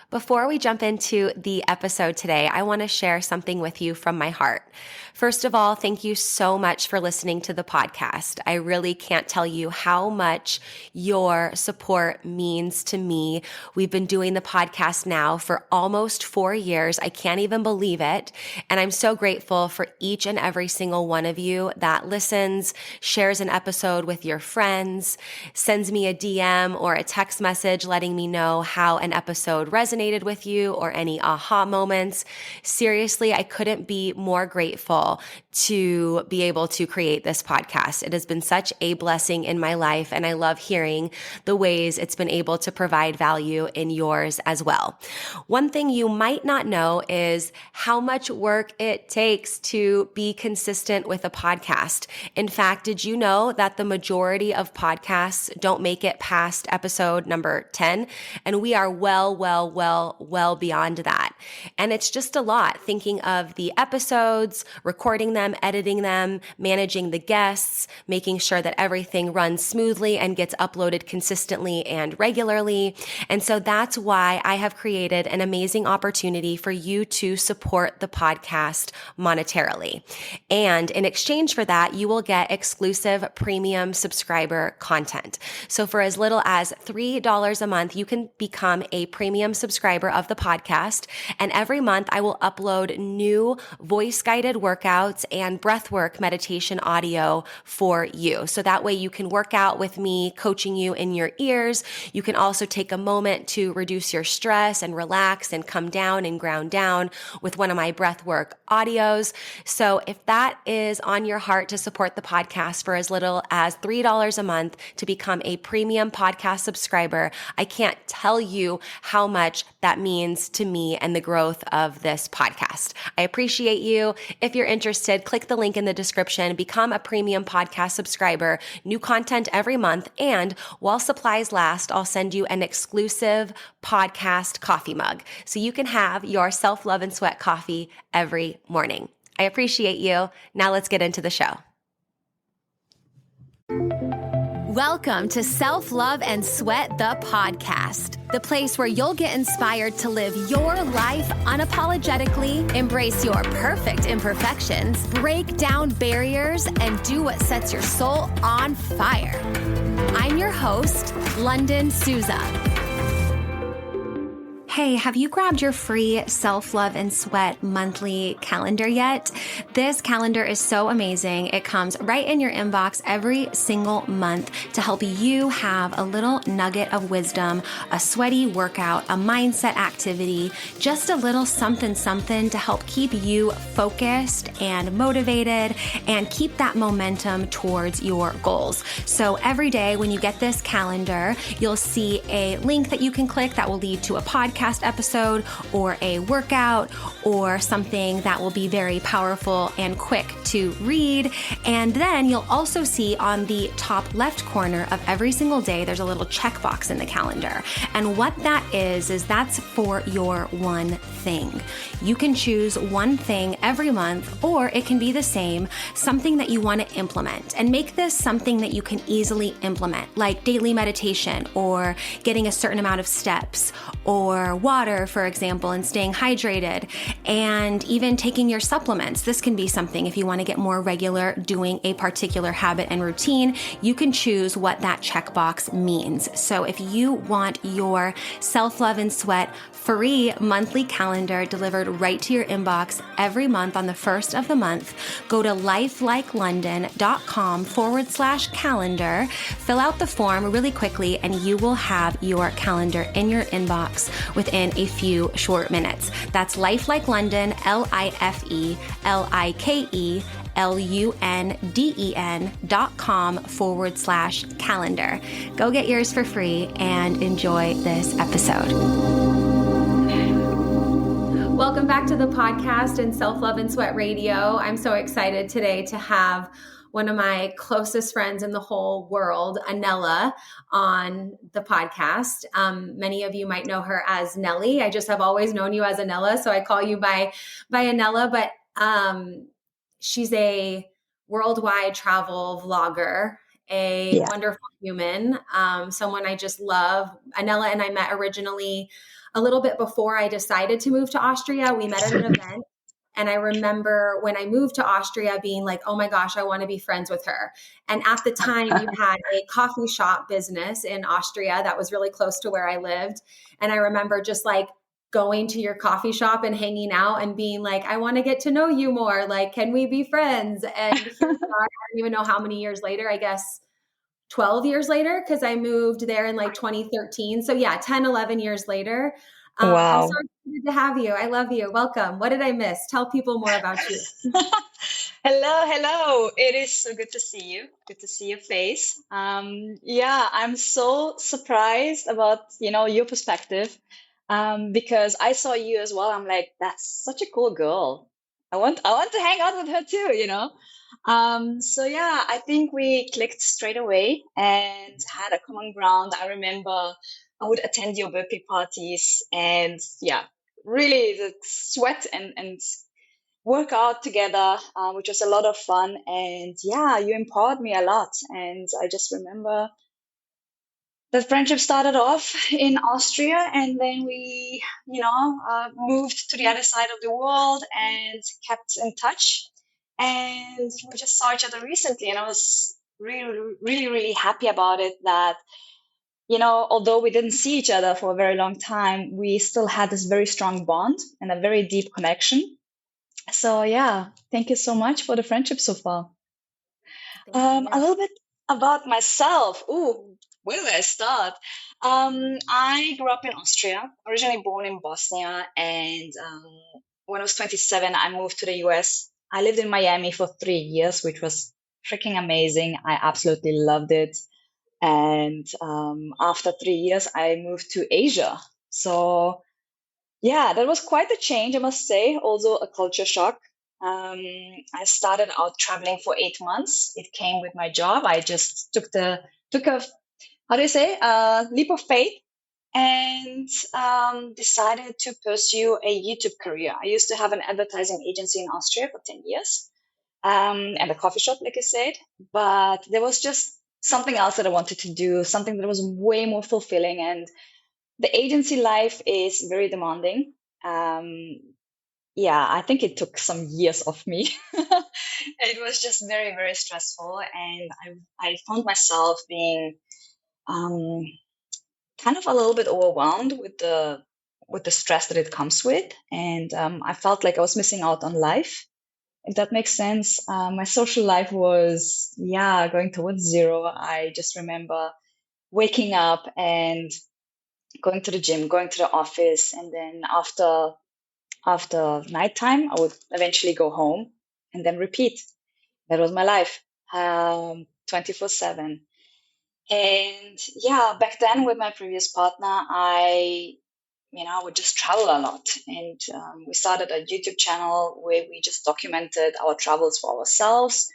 Before we jump into the episode today, I want to share something with you from my heart. First of all, thank you so much for listening to the podcast. I really can't tell you how much your support means to me. We've been doing the podcast now for almost 4 years. I can't even believe it. And I'm so grateful for each and every single one of you that listens, shares an episode with your friends, sends me a DM or a text message letting me know how an episode resonated with you or any aha moments. Seriously, I couldn't be more grateful to be able to create this podcast. It has been such a blessing in my life, and I love hearing the ways it's been able to provide value in yours as well. One thing you might not know is how much work it takes to be consistent with a podcast. In fact, did you know that the majority of podcasts don't make it past episode number 10? And we are well beyond that. And it's just a lot thinking of the episodes, recording them, editing them, managing the guests, making sure that everything runs smoothly and gets uploaded consistently and regularly. And so that's why I have created an amazing opportunity for you to support the podcast monetarily. And in exchange for that, you will get exclusive premium subscriber content. So for as little as $3 a month, you can become a premium subscriber of the podcast. And every month I will upload new voice-guided workouts and breathwork meditation audio for you. So that way you can work out with me, coaching you in your ears. You can also take a moment to reduce your stress and relax and come down and ground down with one of my breathwork audios. So if that is on your heart to support the podcast for as little as $3 a month to become a premium podcast subscriber, I can't tell you how much that means to me and the growth of this podcast. I appreciate you. If you're interested, click the link in the description, become a premium podcast subscriber, new content every month, and while supplies last, I'll send you an exclusive podcast coffee mug so you can have your self-love and sweat coffee every morning. I appreciate you. Now let's get into the show. Welcome to Self-Love and Sweat, the podcast, the place where you'll get inspired to live your life unapologetically, embrace your perfect imperfections, break down barriers, and do what sets your soul on fire. I'm your host, Lunden Souza. Hey, have you grabbed your free Self-Love and Sweat monthly calendar yet? This calendar is so amazing. It comes right in your inbox every single month to help you have a little nugget of wisdom, a sweaty workout, a mindset activity, just a little something to help keep you focused and motivated and keep that momentum towards your goals. So every day when you get this calendar, you'll see a link that you can click that will lead to a podcast episode or a workout or something that will be very powerful and quick to read. And then you'll also see on the top left corner of every single day, there's a little checkbox in the calendar. And what that is that's for your one thing. You can choose one thing every month, or it can be the same, something that you want to implement, and make this something that you can easily implement, like daily meditation or getting a certain amount of steps or water, for example, and staying hydrated, and even taking your supplements. This can be something if you want to get more regular doing a particular habit and routine, you can choose what that checkbox means. So if you want your Self-Love and Sweat free monthly calendar delivered right to your inbox every month on the first of the month, go to lifelikeLondon.com/calendar, fill out the form really quickly, and you will have your calendar in your inbox within a few short minutes. That's lifelikeLondon, lifelikeLondon.com/calendar. Go get yours for free and enjoy this episode. Welcome back to the podcast and Self-Love and Sweat Radio. I'm so excited today to have one of my closest friends in the whole world, Anela, on the podcast. Many of you might know her as Nelly. I just have always known you as Anela, so I call you by Anela. But she's a worldwide travel vlogger a Yeah. wonderful human, someone I just love. Anela and I met originally a little bit before I decided to move to Austria. We met at an event. And I remember when I moved to Austria being like, oh my gosh, I want to be friends with her. And at the time, you had a coffee shop business in Austria that was really close to where I lived. And I remember just like going to your coffee shop and hanging out and being like, I want to get to know you more. Like, can we be friends? And here we are. I don't even know how many years later, I guess 12 years later, because I moved there in like 2013. So yeah, 10, 11 years later. I'm so Wow. excited to have you. I love you. Welcome. What did I miss? Tell people more about you. Hello, hello. It is so good to see you. Good to see your face. Yeah, I'm so surprised about, your perspective. Because I saw you as well. I'm like, that's such a cool girl. I want to hang out with her too. So yeah, I think we clicked straight away and had a common ground. I remember I would attend your birthday parties and yeah, really the sweat and work out together, which was a lot of fun. And yeah, you empowered me a lot. And I just remember that friendship started off in Austria, and then we, moved to the other side of the world and kept in touch. And we just saw each other recently, and I was really, really, really happy about it that, although we didn't see each other for a very long time, we still had this very strong bond and a very deep connection. So yeah, thank you so much for the friendship so far. Thank A you. little bit about myself. Ooh, where do I start? I grew up in Austria, originally born in Bosnia, and when I was 27, I moved to the US. I lived in Miami for 3 years, which was freaking amazing. I absolutely loved it. And after 3 years, I moved to Asia. So yeah, that was quite a change, I must say. Also a culture shock. Um, I started out traveling for 8 months. It came with my job. I just took a how do you say a leap of faith and decided to pursue a YouTube career. I used to have an advertising agency in Austria for 10 years, and a coffee shop, like I said. But there was just something else that I wanted to do, something that was way more fulfilling, and the agency life is very demanding. Um, yeah, I think it took some years off me. It was just very, very stressful, and I found myself being um, kind of a little bit overwhelmed with the stress that it comes with, and I felt like I was missing out on life. If that makes sense, my social life was yeah going towards zero. I just remember waking up and going to the gym, going to the office, and then after nighttime, I would eventually go home and then repeat. That was my life, 24/7. And yeah, back then with my previous partner, I would just travel a lot, and we started a YouTube channel where we just documented our travels for ourselves.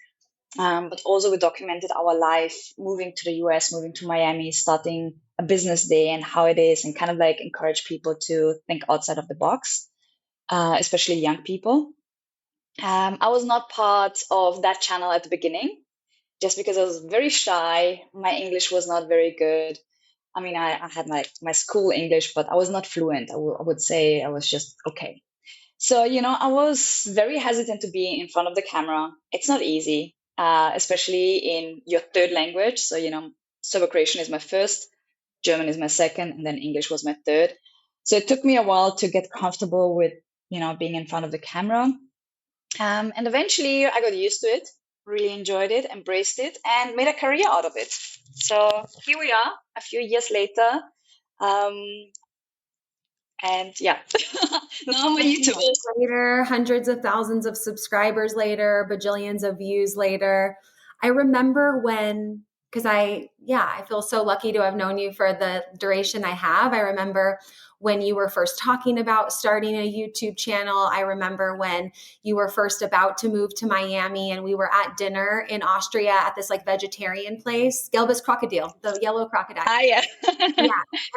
But also we documented our life moving to the US, moving to Miami, starting a business day and how it is, and kind of like encourage people to think outside of the box, especially young people. I was not part of that channel at the beginning just because I was very shy. My English was not very good. I mean, I had my school English, but I was not fluent. I would say I was just okay. So, I was very hesitant to be in front of the camera. It's not easy, especially in your third language. So, Serbo Croatian is my first, German is my second, and then English was my third. So it took me a while to get comfortable with, being in front of the camera. And eventually I got used to it, really enjoyed it, embraced it, and made a career out of it. So here we are, a few years later. Um, and yeah, now I'm a YouTuber. Years later, hundreds of thousands of subscribers later, bajillions of views later. I remember when, because I feel so lucky to have known you for the duration I have. I remember when you were first talking about starting a YouTube channel. I remember when you were first about to move to Miami and we were at dinner in Austria at this like vegetarian place, Gelbus Crocodile, the yellow crocodile. Ah, yeah. Yeah.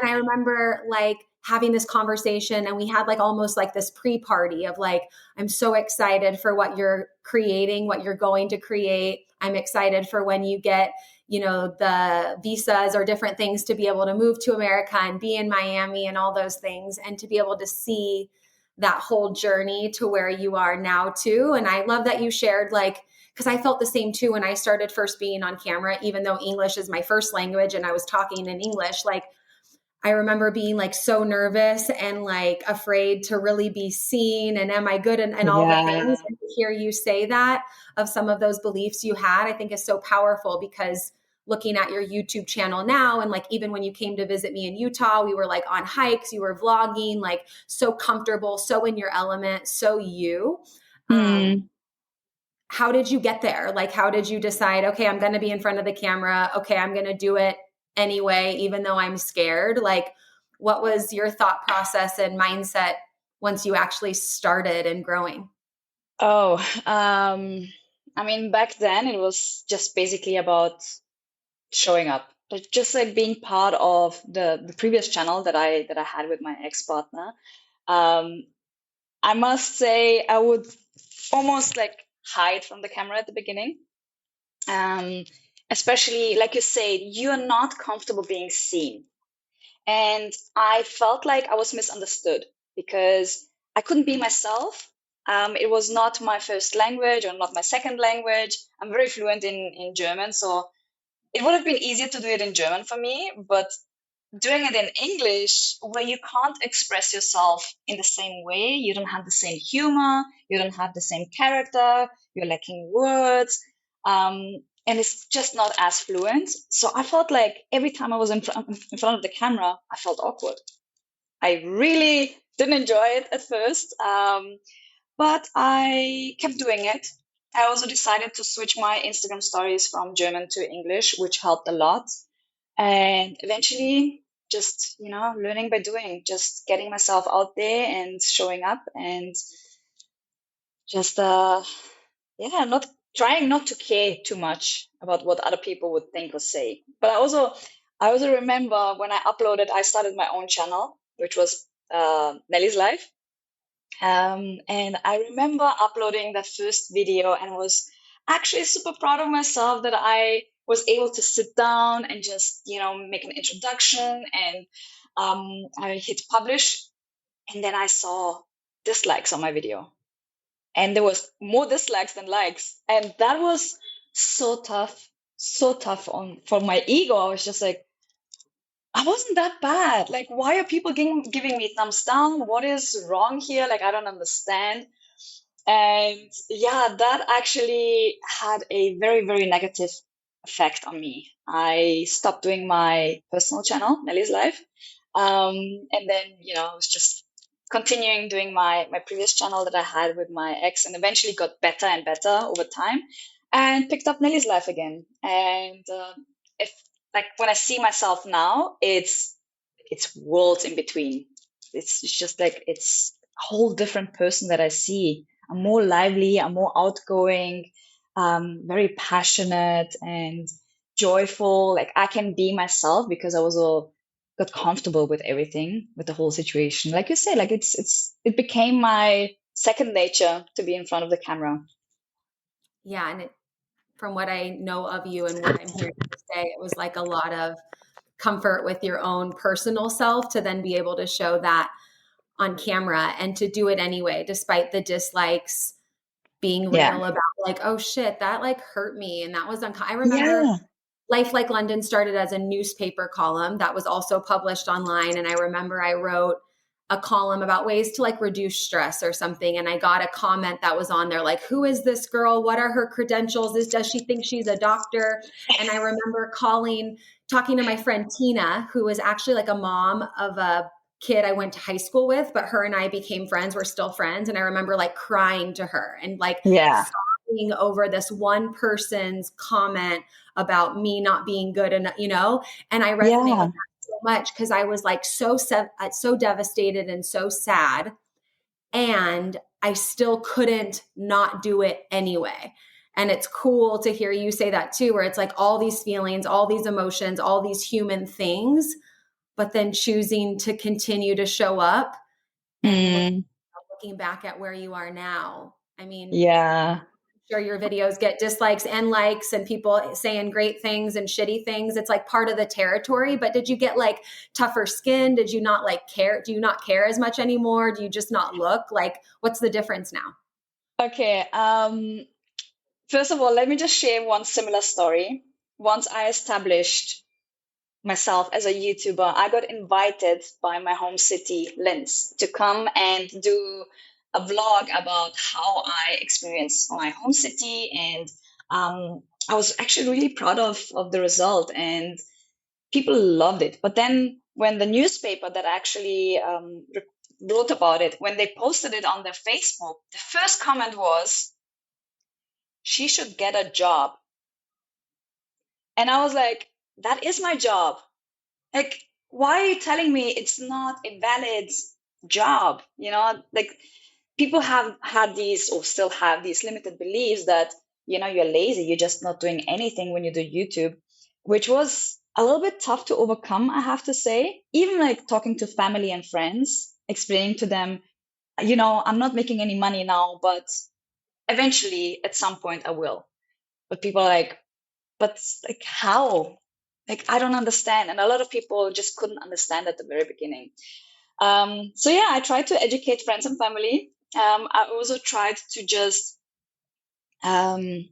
And I remember like having this conversation and we had like almost like this pre-party of like, I'm so excited for what you're creating, what you're going to create. I'm excited for when you get the visas or different things to be able to move to America and be in Miami and all those things, and to be able to see that whole journey to where you are now too. And I love that you shared, like, because I felt the same too when I started first being on camera, even though English is my first language and I was talking in English. Like, I remember being like so nervous and like afraid to really be seen, and am I good, and all the things. And to hear you say that of some of those beliefs you had, I think is so powerful, because looking at your YouTube channel now, and like even when you came to visit me in Utah, we were like on hikes, you were vlogging, like so comfortable, so in your element, so you. Hmm. How did you get there? Like, how did you decide, okay, I'm going to be in front of the camera. Okay, I'm going to do it anyway, even though I'm scared? Like, what was your thought process and mindset once you actually started and growing? Oh, I mean, back then it was just basically about showing up, like just like being part of the previous channel that I had with my ex-partner. Um, I must say I would almost like hide from the camera at the beginning. Um, Especially like you said, you're not comfortable being seen. And I felt like I was misunderstood because I couldn't be myself. It was not my first language or not my second language. I'm very fluent in German, so it would have been easier to do it in German for me, but doing it in English, where you can't express yourself in the same way, you don't have the same humor, you don't have the same character, you're lacking words, and it's just not as fluent. So I felt like every time I was in front of the camera, I felt awkward. I really didn't enjoy it at first, but I kept doing it. I also decided to switch my Instagram stories from German to English, which helped a lot. And eventually, just, learning by doing, just getting myself out there and showing up and just, yeah, not trying not to care too much about what other people would think or say. But I also remember when I started my own channel, which was Nelly's Life. And I remember uploading that first video and was actually super proud of myself that I was able to sit down and just, make an introduction, and I hit publish, and then I saw dislikes on my video. And there was more dislikes than likes. And that was so tough on for my ego. I was just like, I wasn't that bad. Like, why are people giving me thumbs down? What is wrong here? Like, I don't understand. And yeah, that actually had a very, very negative effect on me. I stopped doing my personal channel, Nelly's Life. And then, I was just continuing doing my previous channel that I had with my ex, and eventually got better and better over time, and picked up Nelly's Life again. And if like when I see myself now, it's worlds in between. It's just like it's a whole different person that I see. I'm more lively, I'm more outgoing, very passionate and joyful. Like I can be myself because I was all got comfortable with everything, with the whole situation. Like you say, like it became my second nature to be in front of the camera. Yeah. And from what I know of you and what I'm hearing you say, it was like a lot of comfort with your own personal self to then be able to show that on camera and to do it anyway, despite the dislikes, being Yeah. real about like, oh shit, that like hurt me. And that was, I remember Yeah. Life Like London started as a newspaper column that was also published online. And I remember I wrote a column about ways to like reduce stress or something. And I got a comment that was on there like, who is this girl? What are her credentials? Does she think she's a doctor? And I remember talking to my friend Tina, who was actually like a mom of a kid I went to high school with, but her and I became friends. We're still friends. And I remember like crying to her and like Yeah. sobbing over this one person's comment about me not being good enough, and I resonate Yeah. with that so much because I was like so devastated and so sad, and I still couldn't not do it anyway. And it's cool to hear you say that too, where it's like all these feelings, all these emotions, all these human things, but then choosing to continue to show up and Mm, looking back at where you are now. I mean, yeah. sure your videos get dislikes and likes and people saying great things and shitty things. It's like part of the territory. But did you get like tougher skin? Did you not like care? Do you not care as much anymore? Do you just not look? Like, what's the difference now? Okay. First of all, let me just share one similar story. Once I established myself as a YouTuber, I got invited by my home city, Linz, to come and do a vlog about how I experienced my home city. And I was actually really proud of the result, and people loved it. But then when the newspaper that actually wrote about it, when they posted it on their Facebook, the first comment was, she should get a job. And I was like, that is my job. Like, why are you telling me it's not a valid job? Like, people have had these, or still have these limited beliefs that, you're lazy, you're just not doing anything when you do YouTube, which was a little bit tough to overcome, I have to say. Even like talking to family and friends, explaining to them, I'm not making any money now, but eventually at some point I will. But people are like, but like, how? Like, I don't understand. And a lot of people just couldn't understand at the very beginning. So yeah, I tried to educate friends and family. I also tried to um,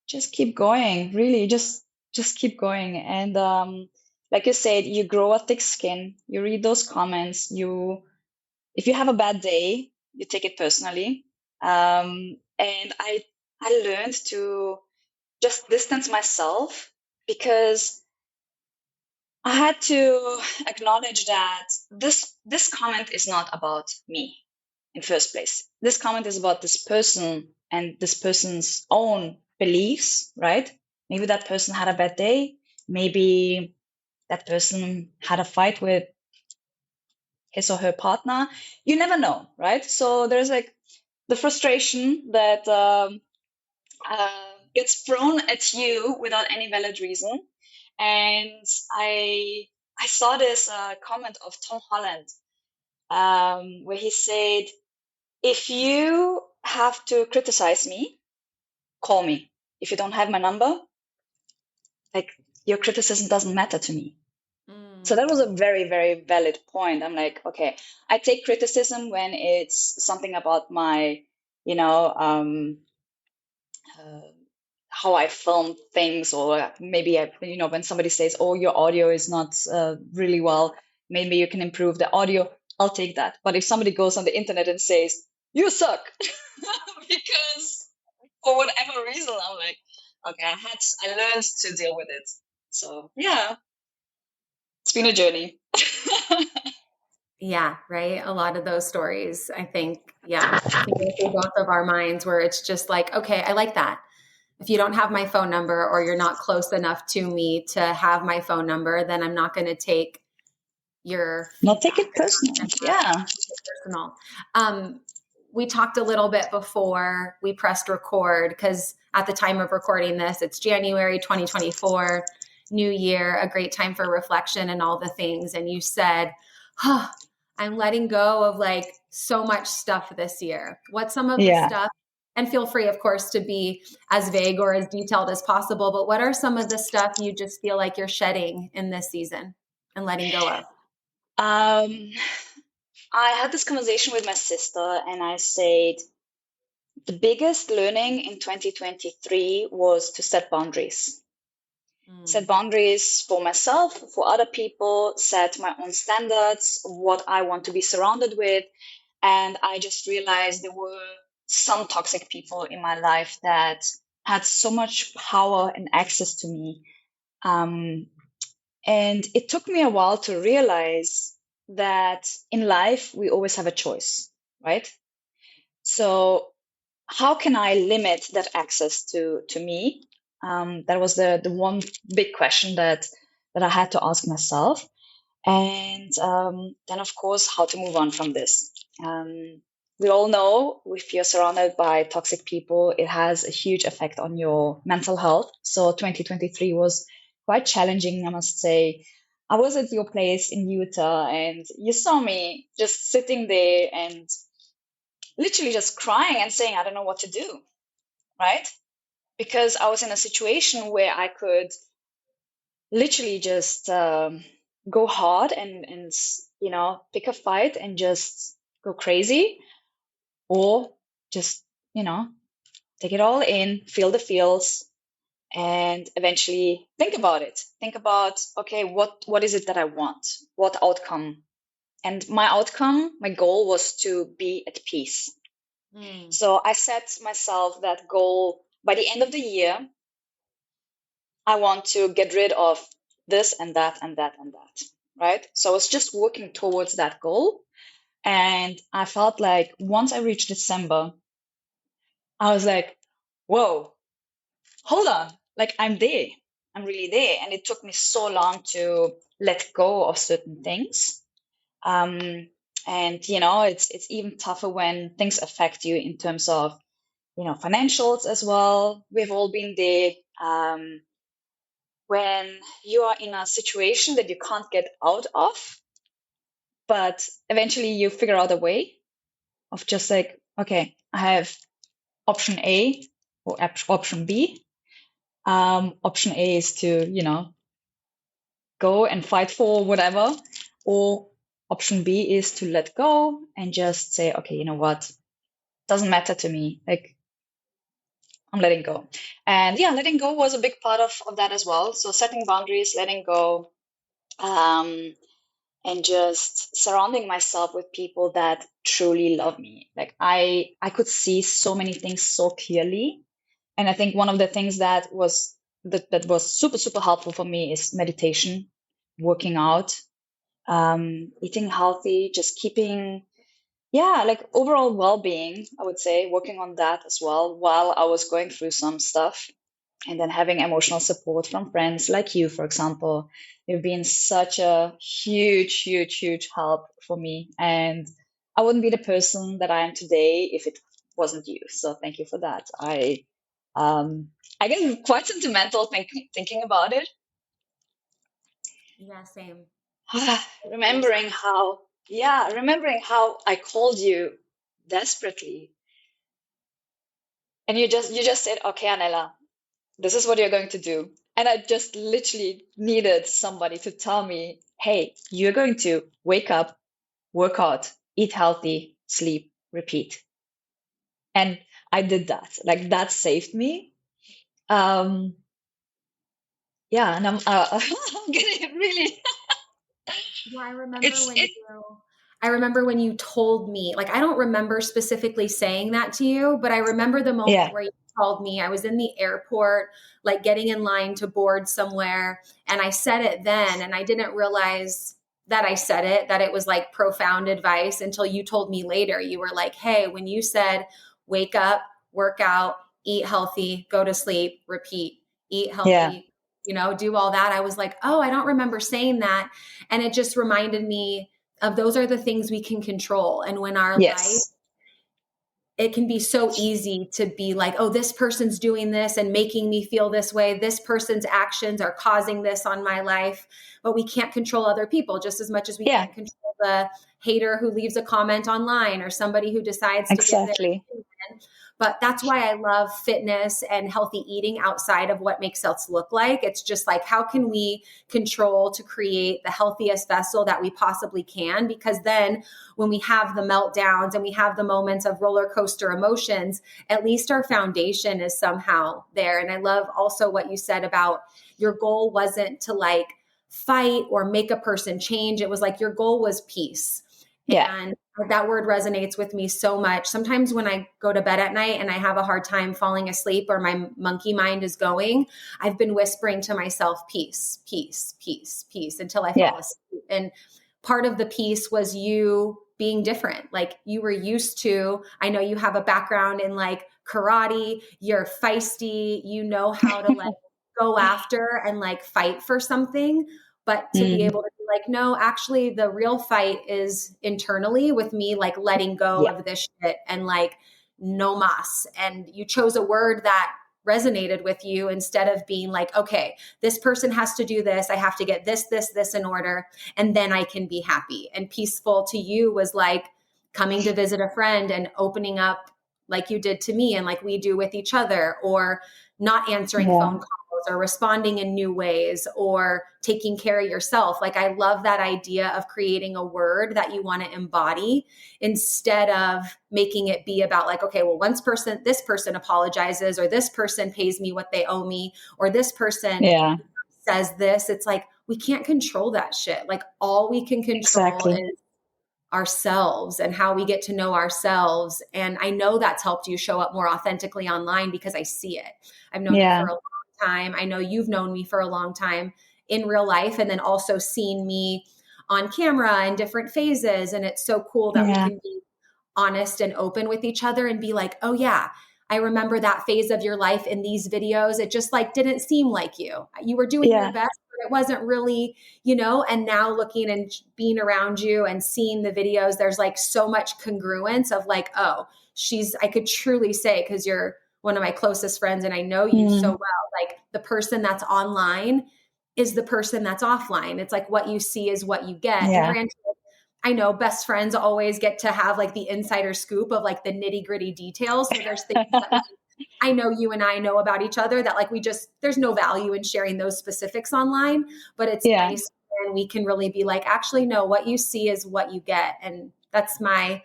just keep going, really, just keep going. And like you said, you grow a thick skin. You read those comments. If you have a bad day, you take it personally. And I learned to just distance myself, because I had to acknowledge that this comment is not about me in first place. This comment is about this person and this person's own beliefs, right? Maybe that person had a bad day. Maybe that person had a fight with his or her partner. You never know, right? So there's like the frustration that gets thrown at you without any valid reason. And I saw this comment of Tom Holland, where he said, if you have to criticize me, call me. If you don't have my number, like, your criticism doesn't matter to me. So that was a very, very valid point. I'm like, okay, I take criticism when it's something about my, you know, uh, how I film things, or maybe when somebody says, "Oh, your audio is not really well, maybe you can improve the audio." I'll take that. But if somebody goes on the internet and says, "You suck," because for whatever reason, I'm like, okay, I learned to deal with it. So yeah, it's been a journey. Yeah, right. A lot of those stories, I think, yeah, can go through both of our minds where it's just like, okay, I like that. If you don't have my phone number or you're not close enough to me to have my phone number, then I'm not going to take your Not take feedback. it personal. Yeah. Personal. We talked a little bit before we pressed record, because at the time of recording this, it's January 2024, new year, a great time for reflection and all the things. And you said, huh, I'm letting go of like so much stuff this year. What's some of the Yeah. stuff? And feel free, of course, to be as vague or as detailed as possible. But what are some of the stuff you just feel like you're shedding in this season and letting go of? Um, I had this conversation with my sister, and I said, the biggest learning in 2023 was to set boundaries. Set boundaries for myself, for other people, set my own standards, what I want to be surrounded with. And I just realized there were some toxic people in my life that had so much power and access to me. And it took me a while to realize that in life, we always have a choice, right? So how can I limit that access to me? That was the one big question that I had to ask myself. And then, of course, how to move on from this. We all know, if you're surrounded by toxic people, it has a huge effect on your mental health. So 2023 was quite challenging, I must say. I was at your place in Utah, and you saw me just sitting there and literally just crying and saying, I don't know what to do, right? Because I was in a situation where I could literally just go hard and pick a fight and just go crazy, or just take it all in, feel the feels, and eventually think about it. Think about, okay, what is it that I want? What outcome? And my goal was to be at peace. So I set myself that goal by the end of the year. I want to get rid of this and that and that and that, right? So I was just working towards that goal. And I felt like once I reached December, I was like, whoa, hold on. Like, I'm there. I'm really there. And it took me so long to let go of certain things. And it's even tougher when things affect you in terms of, financials as well. We've all been there. When you are in a situation that you can't get out of, but eventually you figure out a way of just like, okay, I have option A or option B. Option A is to, go and fight for whatever, or option B is to let go and just say, okay, you know what? Doesn't matter to me. Like, I'm letting go. And yeah, letting go was a big part of that as well. So setting boundaries, letting go, and just surrounding myself with people that truly love me. Like I could see so many things so clearly. And I think one of the things that was super, super helpful for me is meditation, working out, eating healthy, just keeping, like overall well-being, I would say, working on that as well while I was going through some stuff. And then having emotional support from friends like you, for example. You've been such a huge, huge, huge help for me. And I wouldn't be the person that I am today if it wasn't you. So thank you for that. I get quite sentimental thinking about it. Yeah, same. remembering how I called you desperately, and you just said, okay, Anela, this is what you're going to do. And I just literally needed somebody to tell me, hey, you're going to wake up, work out, eat healthy, sleep, repeat. And I did that. Like, that saved me. And I'm getting really. Yeah, It's it. I remember when you told me, like, I don't remember specifically saying that to you, but I remember the moment Yeah, where you called me. I was in the airport, like getting in line to board somewhere, and I said it then, and I didn't realize that I said it, that it was like profound advice until you told me later. You were like, hey, when you said wake up, work out, eat healthy, go to sleep, repeat, eat yeah, healthy, do all that. I was like, oh, I don't remember saying that. And it just reminded me of those are the things we can control. And when our life, yes, it can be so easy to be like, oh, this person's doing this and making me feel this way. This person's actions are causing this on my life. But we can't control other people just as much as we yeah, can't control the hater who leaves a comment online or somebody who decides to give their exactly. opinion. But that's why I love fitness and healthy eating outside of what makes us look like. It's just like, how can we control to create the healthiest vessel that we possibly can? Because then when we have the meltdowns and we have the moments of roller coaster emotions, at least our foundation is somehow there. And I love also what you said about your goal wasn't to like fight or make a person change. It was like your goal was peace. Yeah, And that word resonates with me so much. Sometimes when I go to bed at night and I have a hard time falling asleep or my monkey mind is going, I've been whispering to myself, peace, peace, peace, peace until I yeah, fall asleep. And part of the peace was you being different. Like you were used to, I know you have a background in like karate, you're feisty, you know how to like go after and like fight for something. But to be mm, able to be like, no, actually, the real fight is internally with me, like letting go yeah, of this shit and like no mas. And you chose a word that resonated with you instead of being like, okay, this person has to do this. I have to get this in order. And then I can be happy. And peaceful to you was like, coming to visit a friend and opening up like you did to me and like we do with each other, or not answering phone calls, or responding in new ways, or taking care of yourself. Like, I love that idea of creating a word that you want to embody instead of making it be about like, okay, well, this person apologizes, or this person pays me what they owe me, or this person says this. It's like, we can't control that shit. Like, all we can control is ourselves and how we get to know ourselves. And I know that's helped you show up more authentically online because I see it. I've known you for a long time. I know you've known me for a long time in real life, and then also seen me on camera in different phases. And it's so cool that we can be honest and open with each other and be like, oh yeah, I remember that phase of your life in these videos. It just like didn't seem like you were doing your best, but it wasn't really, and now looking and being around you and seeing the videos, there's like so much congruence of like, oh, I could truly say, because you're one of my closest friends and I know you so well, like the person that's online is the person that's offline. It's like what you see is what you get. And granted, I know best friends always get to have like the insider scoop of like the nitty gritty details. So there's things that like, I know you and I know about each other that like there's no value in sharing those specifics online, but it's nice when we can really be like, actually, no, what you see is what you get. And that's my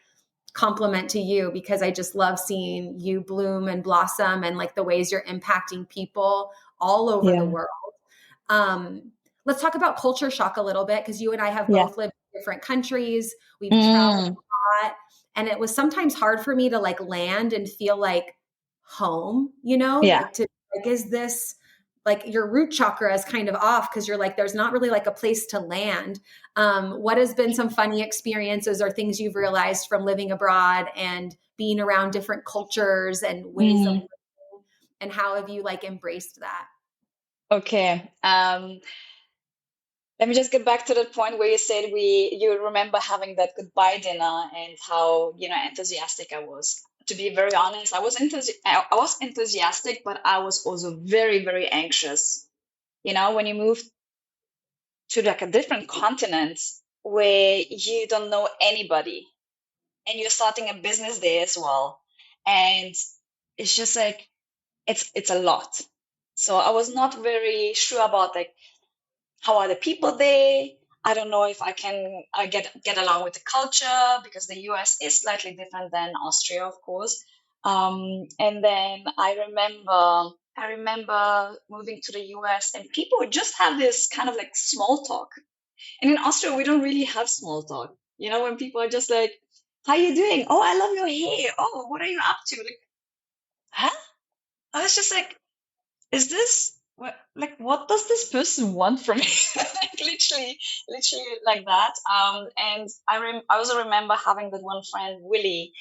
compliment to you, because I just love seeing you bloom and blossom and like the ways you're impacting people all over the world. Let's talk about culture shock a little bit, because you and I have both lived in different countries. We've traveled a lot, and it was sometimes hard for me to like land and feel like home, like is this like your root chakra is kind of off because you're like, there's not really like a place to land. What has been some funny experiences or things you've realized from living abroad and being around different cultures and ways of living, and how have you like embraced that? Okay. Let me just get back to that point where you said you remember having that goodbye dinner and how, enthusiastic I was. To be very honest, I was enthusiastic, but I was also very, very anxious. When you move to like a different continent where you don't know anybody and you're starting a business there as well. And it's just like, it's a lot. So I was not very sure about like, how are the people there? I don't know if I can get along with the culture, because the US is slightly different than Austria, of course. And then I remember moving to the US, and people would just have this kind of like small talk. And in Austria, we don't really have small talk. When people are just like, "How you doing? Oh, I love your hair. Oh, what are you up to?" Like, huh? I was just like, is this what does this person want from me? Like literally like that. And I also remember having that one friend, Willie,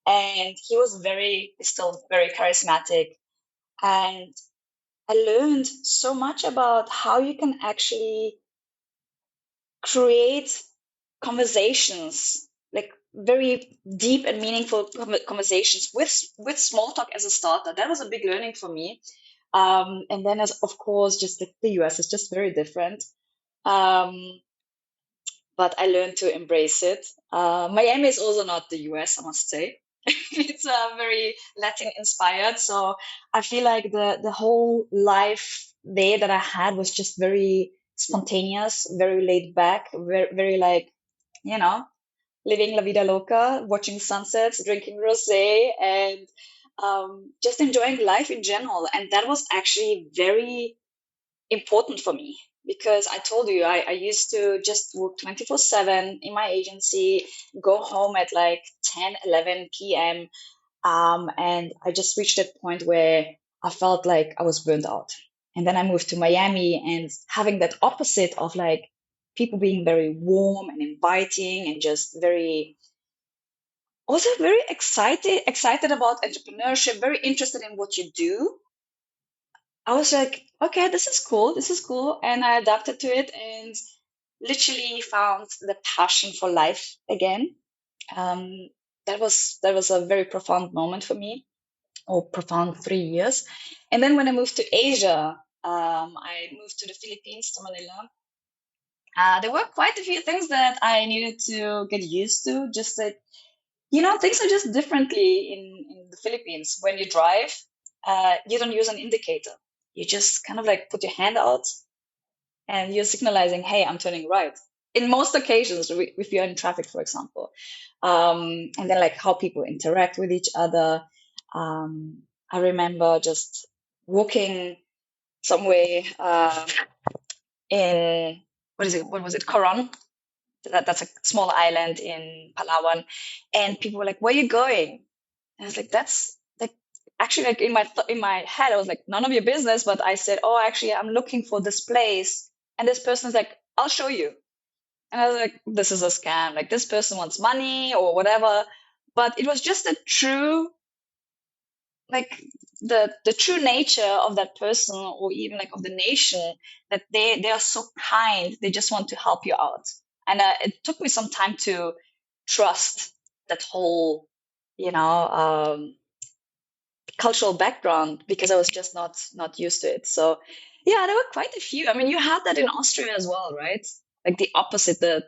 and he's still very charismatic. And I learned so much about how you can actually create conversations, like very deep and meaningful conversations with small talk as a starter. That was a big learning for me. And then, of course, just the US is just very different. But I learned to embrace it. Miami is also not the US, I must say. It's very Latin inspired. So I feel like the whole life there that I had was just very spontaneous, very laid back, very, very like, living la vida loca, watching sunsets, drinking rosé, and just enjoying life in general. And that was actually very important for me, because I told you I used to just work 24/7 in my agency, go home at like 10, 11 p.m. And I just reached that point where I felt like I was burnt out. And then I moved to Miami, and having that opposite of like people being very warm and inviting and just also very excited about entrepreneurship, very interested in what you do. I was like, okay, this is cool. And I adapted to it and literally found the passion for life again. Um, that was a very profound moment for me, or profound 3 years. And then when I moved to Asia, I moved to the Philippines, to Manila. There were quite a few things that I needed to get used to, just that things are just differently in the Philippines. When you drive, you don't use an indicator. You just kind of like put your hand out and you're signalizing, hey, I'm turning right. In most occasions, if you're in traffic, for example, and then like how people interact with each other. I remember just walking somewhere in what is it? What was it? Coron. That's a small island in Palawan, and people were like, "Where are you going?" And I was like, "That's like actually like in my head, I was like, none of your business." But I said, "Oh, actually, I'm looking for this place," and this person's like, "I'll show you." And I was like, "This is a scam. Like this person wants money or whatever." But it was just a true like the true nature of that person or even like of the nation that they are so kind, they just want to help you out. And it took me some time to trust that whole you know cultural background because I was just not used to it. So yeah, there were quite a few. I mean, you had that in Austria as well, right? Like the opposite, the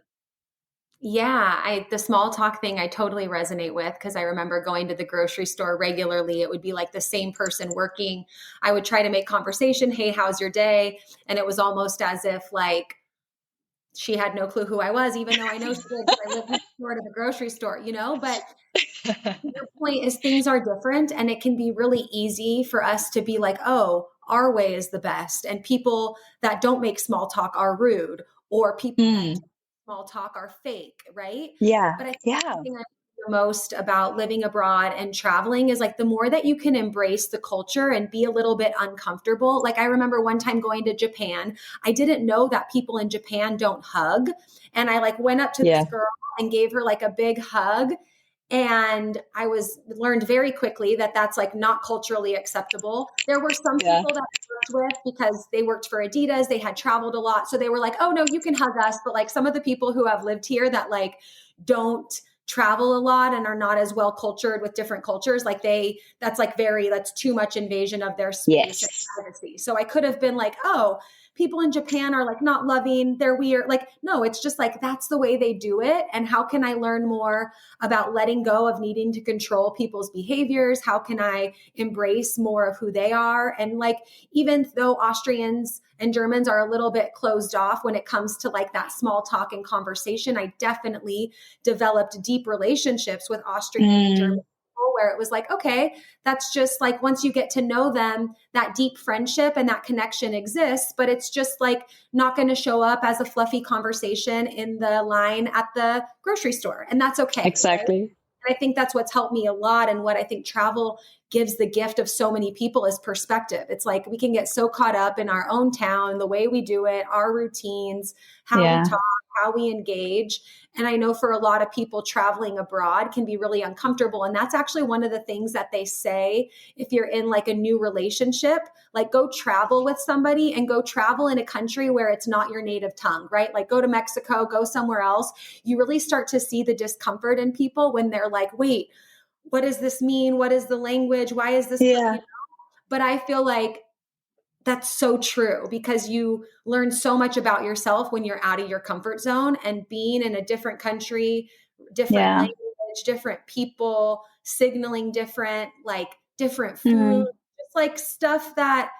Yeah, the small talk thing I totally resonate with because I remember going to the grocery store regularly. It would be like the same person working. I would try to make conversation, "Hey, how's your day?" And it was almost as if like she had no clue who I was, even though I know she did because I lived next door to the grocery store, you know? But your point is things are different and it can be really easy for us to be like, "Oh, our way is the best." And people that don't make small talk are rude, or people that mm, do small talk are fake, right? yeah, But I think yeah, the thing I love the most about living abroad and traveling is like the more that you can embrace the culture and be a little bit uncomfortable. Like I remember one time going to Japan, I didn't know that people in Japan don't hug. And I like went up to this yeah, girl and gave her like a big hug, and I was learned very quickly that that's like not culturally acceptable. There were some yeah, people that I worked with because they worked for Adidas, they had traveled a lot, so they were like, "Oh no, you can hug us." But like some of the people who have lived here that like don't travel a lot and are not as well cultured with different cultures, like that's too much invasion of their space and yes, privacy. So I could have been like, "Oh, people in Japan are like not loving, they're weird." Like, no, it's just like that's the way they do it. And how can I learn more about letting go of needing to control people's behaviors? How can I embrace more of who they are? And like, even though Austrians and Germans are a little bit closed off when it comes to like that small talk and conversation, I definitely developed deep relationships with Austrian and German mm, people where it was like, okay, that's just like once you get to know them, that deep friendship and that connection exists, but it's just like not going to show up as a fluffy conversation in the line at the grocery store. And that's okay, right? exactly, And I think that's what's helped me a lot. And what I think travel gives the gift of so many people is perspective. It's like we can get so caught up in our own town, the way we do it, our routines, how we yeah, talk, how we engage. And I know for a lot of people, traveling abroad can be really uncomfortable. And that's actually one of the things that they say if you're in like a new relationship, like go travel with somebody and go travel in a country where it's not your native tongue, right? Like go to Mexico, go somewhere else. You really start to see the discomfort in people when they're like, "Wait, what does this mean? What is the language? Why is this?" yeah, But I feel like that's so true because you learn so much about yourself when you're out of your comfort zone, and being in a different country, different yeah, language, different people, signaling different, like different food, mm, just like stuff that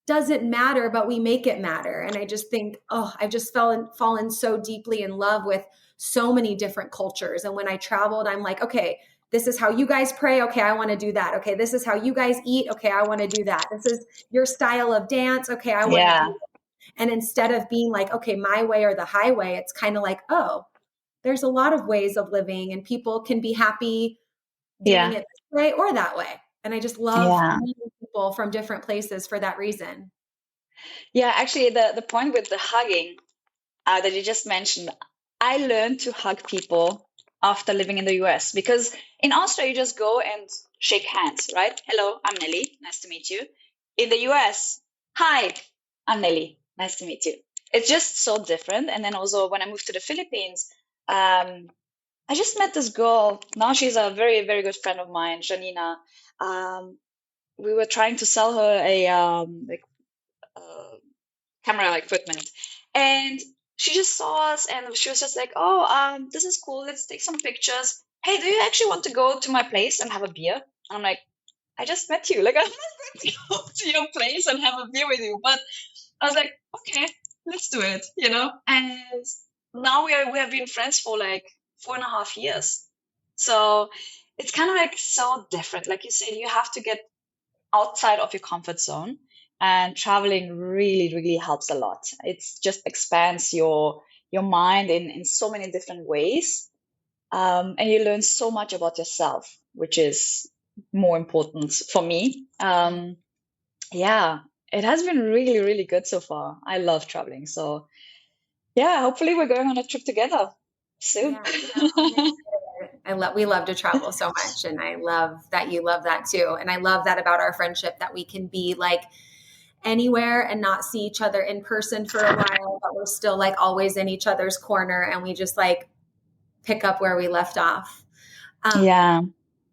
doesn't matter, but we make it matter. And I just think, oh, I've just fallen so deeply in love with so many different cultures. And when I traveled, I'm like, okay, this is how you guys pray. Okay, I want to do that. Okay, this is how you guys eat. Okay, I want to do that. This is your style of dance. Okay, I want to do yeah, it. And instead of being like, okay, my way or the highway, it's kind of like, oh, there's a lot of ways of living and people can be happy doing yeah, it this way or that way. And I just love yeah. meeting people from different places for that reason. Yeah, actually, the point with the hugging that you just mentioned, I learned to hug people after living in the US because in Austria, you just go and shake hands, right? Hello, I'm Nelly. Nice to meet you. In the US, hi, I'm Nelly. Nice to meet you. It's just so different. And then also when I moved to the Philippines, um, I just met this girl. Now she's a very, very good friend of mine, Janina. Um, we were trying to sell her a uh, camera equipment. And she just saw us and she was just like, oh, this is cool. Let's take some pictures. Hey, do you actually want to go to my place and have a beer? I'm like, I just met you. Like, I'm not going to go to your place and have a beer with you. But I was like, okay, let's do it, And now we have been friends for like 4.5 years. So it's kind of like so different. Like you said, you have to get outside of your comfort zone, and traveling really, really helps a lot. It's just expands your mind in so many different ways. And you learn so much about yourself, which is more important for me. Yeah, it has been really, really good so far. I love traveling. So yeah, hopefully we're going on a trip together soon. Yeah, I'm excited. We love to travel so much, and I love that you love that too. And I love that about our friendship, that we can be like anywhere and not see each other in person for a while, but we're still like always in each other's corner, and we just like pick up where we left off. Yeah.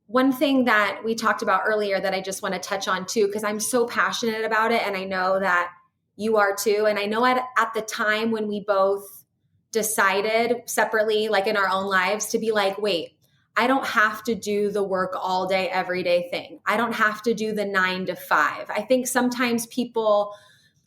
One thing that we talked about earlier that I just want to touch on too, because I'm so passionate about it, and I know that you are too. And I know at the time when we both decided separately, like in our own lives, to be like, wait, I don't have to do the work all day, every day thing. I don't have to do the 9 to 5. I think sometimes people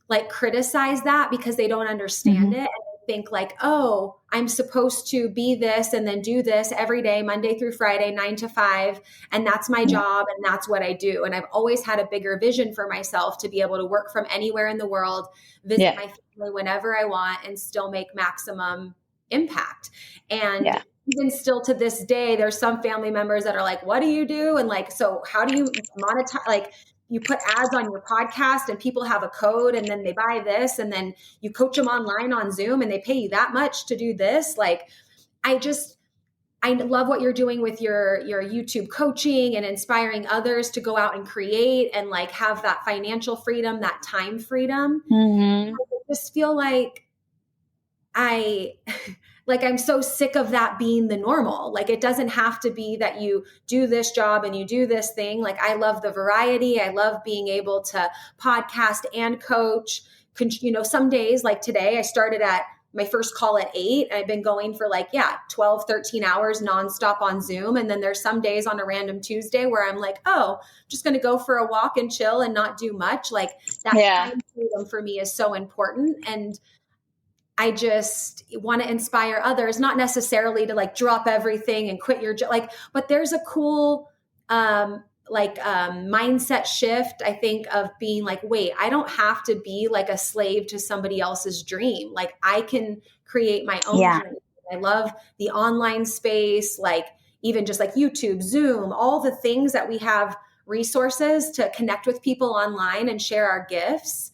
like criticize that because they don't understand it, and they think like, oh, I'm supposed to be this and then do this every day, Monday through Friday, 9 to 5, and that's my job and that's what I do. And I've always had a bigger vision for myself to be able to work from anywhere in the world, visit my family whenever I want, and still make maximum impact. And even still to this day, there's some family members that are like, what do you do? And like, so how do you monetize? Like, you put ads on your podcast and people have a code and then they buy this, and then you coach them online on Zoom and they pay you that much to do this. Like, I love what you're doing with your YouTube coaching and inspiring others to go out and create and like have that financial freedom, that time freedom. I just feel like I'm so sick of that being the normal. Like, it doesn't have to be that you do this job and you do this thing. Like, I love the variety. I love being able to podcast and coach. Some days like today, I started at my first call at 8. I've been going for 12, 13 hours nonstop on Zoom. And then there's some days on a random Tuesday where I'm like, oh, I'm just going to go for a walk and chill and not do much. Like, that time freedom for me is so important. And I just want to inspire others, not necessarily to like drop everything and quit your job. But there's a cool, mindset shift, I think, of being like, wait, I don't have to be like a slave to somebody else's dream. Like, I can create my own dream. I love the online space, like even just like YouTube, Zoom, all the things that we have resources to connect with people online and share our gifts.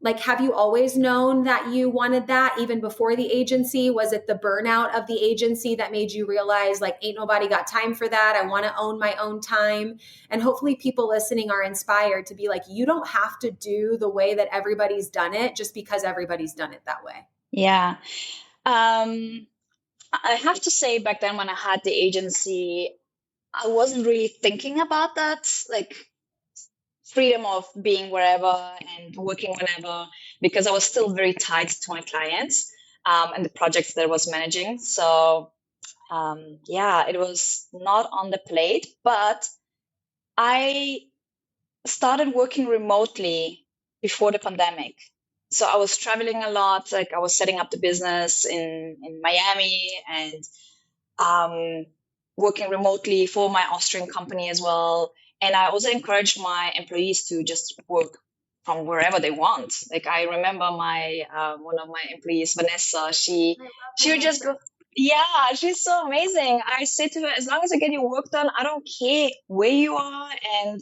Like, have you always known that you wanted that even before the agency? Was it the burnout of the agency that made you realize like, ain't nobody got time for that? I want to own my own time. And hopefully people listening are inspired to be like, you don't have to do the way that everybody's done it just because everybody's done it that way. Yeah. I have to say, back then when I had the agency, I wasn't really thinking about that. Like, freedom of being wherever and working whenever, because I was still very tied to my clients and the projects that I was managing. So it was not on the plate, but I started working remotely before the pandemic. So I was traveling a lot. Like, I was setting up the business in Miami and working remotely for my Austrian company as well. And I also encouraged my employees to just work from wherever they want. Like, I remember my one of my employees, Vanessa, she would just go, yeah, she's so amazing. I say to her, as long as I get your work done, I don't care where you are. And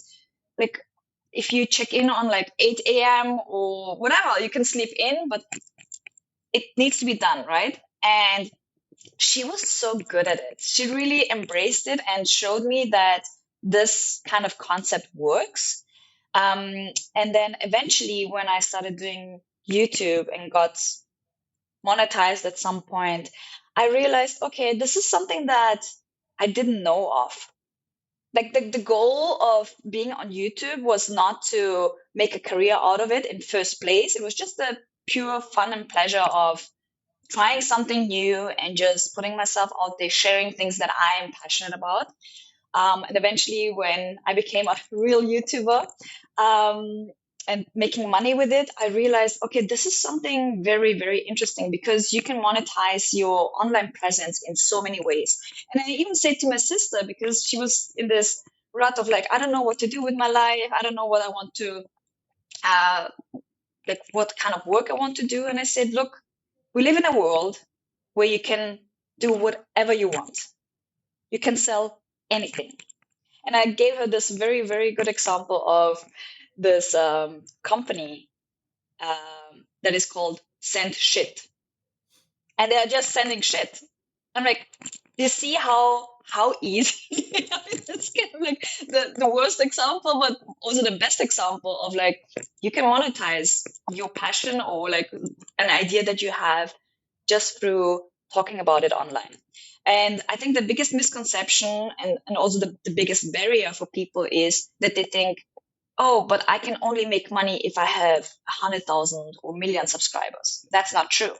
like, if you check in on like 8 a.m. or whatever, you can sleep in, but it needs to be done, right? And she was so good at it. She really embraced it and showed me that this kind of concept works. And then eventually, when I started doing YouTube and got monetized at some point, I realized, okay, this is something that I didn't know of. Like, the goal of being on YouTube was not to make a career out of it in first place. It was just the pure fun and pleasure of trying something new and just putting myself out there, sharing things that I am passionate about. And eventually, when I became a real YouTuber um, and making money with it, I realized, okay, this is something very, very interesting because you can monetize your online presence in so many ways. And I even said to my sister, because she was in this rut of like, I don't know what to do with my life. I don't know what I want to, uh, like what kind of work I want to do. And I said, look, we live in a world where you can do whatever you want. You can sell anything. And I gave her this very, very good example of this company that is called Send Shit. And they are just sending shit. I'm like, you see how easy? It's kind of like the worst example, but also the best example of like, you can monetize your passion or like an idea that you have just through talking about it online. And I think the biggest misconception and also the biggest barrier for people is that they think, oh, but I can only make money if I have 100,000 or million subscribers. That's not true.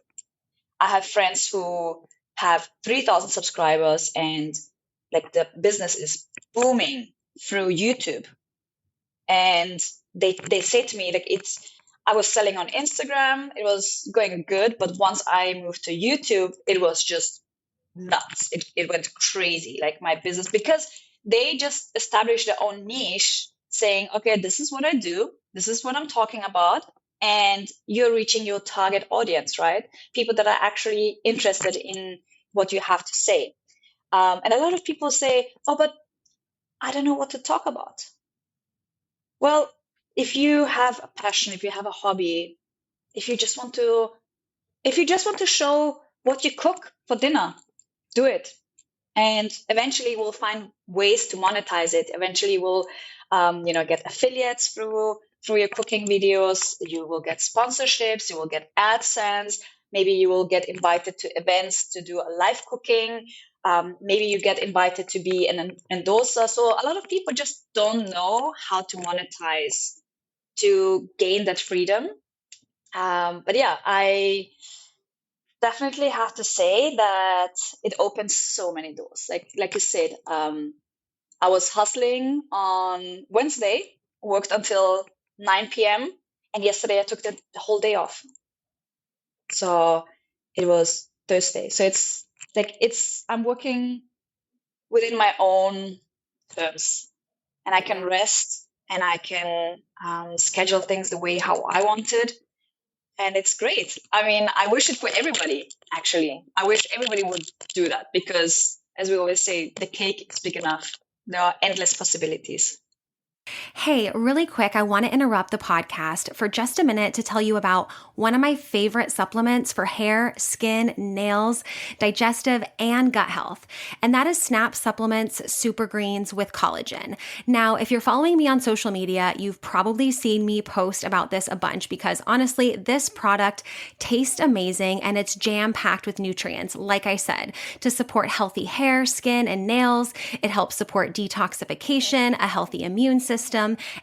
I have friends who have 3,000 subscribers and like the business is booming through YouTube. And they say to me, like, I was selling on Instagram, it was going good, but once I moved to YouTube, it was just nuts. It went crazy, like my business, because they just established their own niche saying, okay, this is what I do, this is what I'm talking about, and you're reaching your target audience, right? People that are actually interested in what you have to say. And a lot of people say, oh, but I don't know what to talk about. Well, if you have a passion, if you have a hobby, if you just want to show what you cook for dinner, do it. And eventually we'll find ways to monetize it. Eventually we'll get affiliates through your cooking videos. You will get sponsorships, you will get AdSense. Maybe you will get invited to events to do a live cooking. Maybe you get invited to be an endorser. So a lot of people just don't know how to monetize to gain that freedom. But yeah, I definitely have to say that it opens so many doors. Like you said, I was hustling on Wednesday, worked until 9 p.m. and yesterday I took the whole day off. So it was Thursday. So I'm working within my own terms, and I can rest and I can schedule things the way how I wanted. And it's great. I mean, I wish it for everybody, actually. I wish everybody would do that because, as we always say, the cake is big enough. There are endless possibilities. Hey, really quick, I want to interrupt the podcast for just a minute to tell you about one of my favorite supplements for hair, skin, nails, digestive, and gut health. And that is Snap Supplements Super Greens with Collagen. Now, if you're following me on social media, you've probably seen me post about this a bunch because honestly, this product tastes amazing and it's jam-packed with nutrients, like I said, to support healthy hair, skin, and nails. It helps support detoxification, a healthy immune system,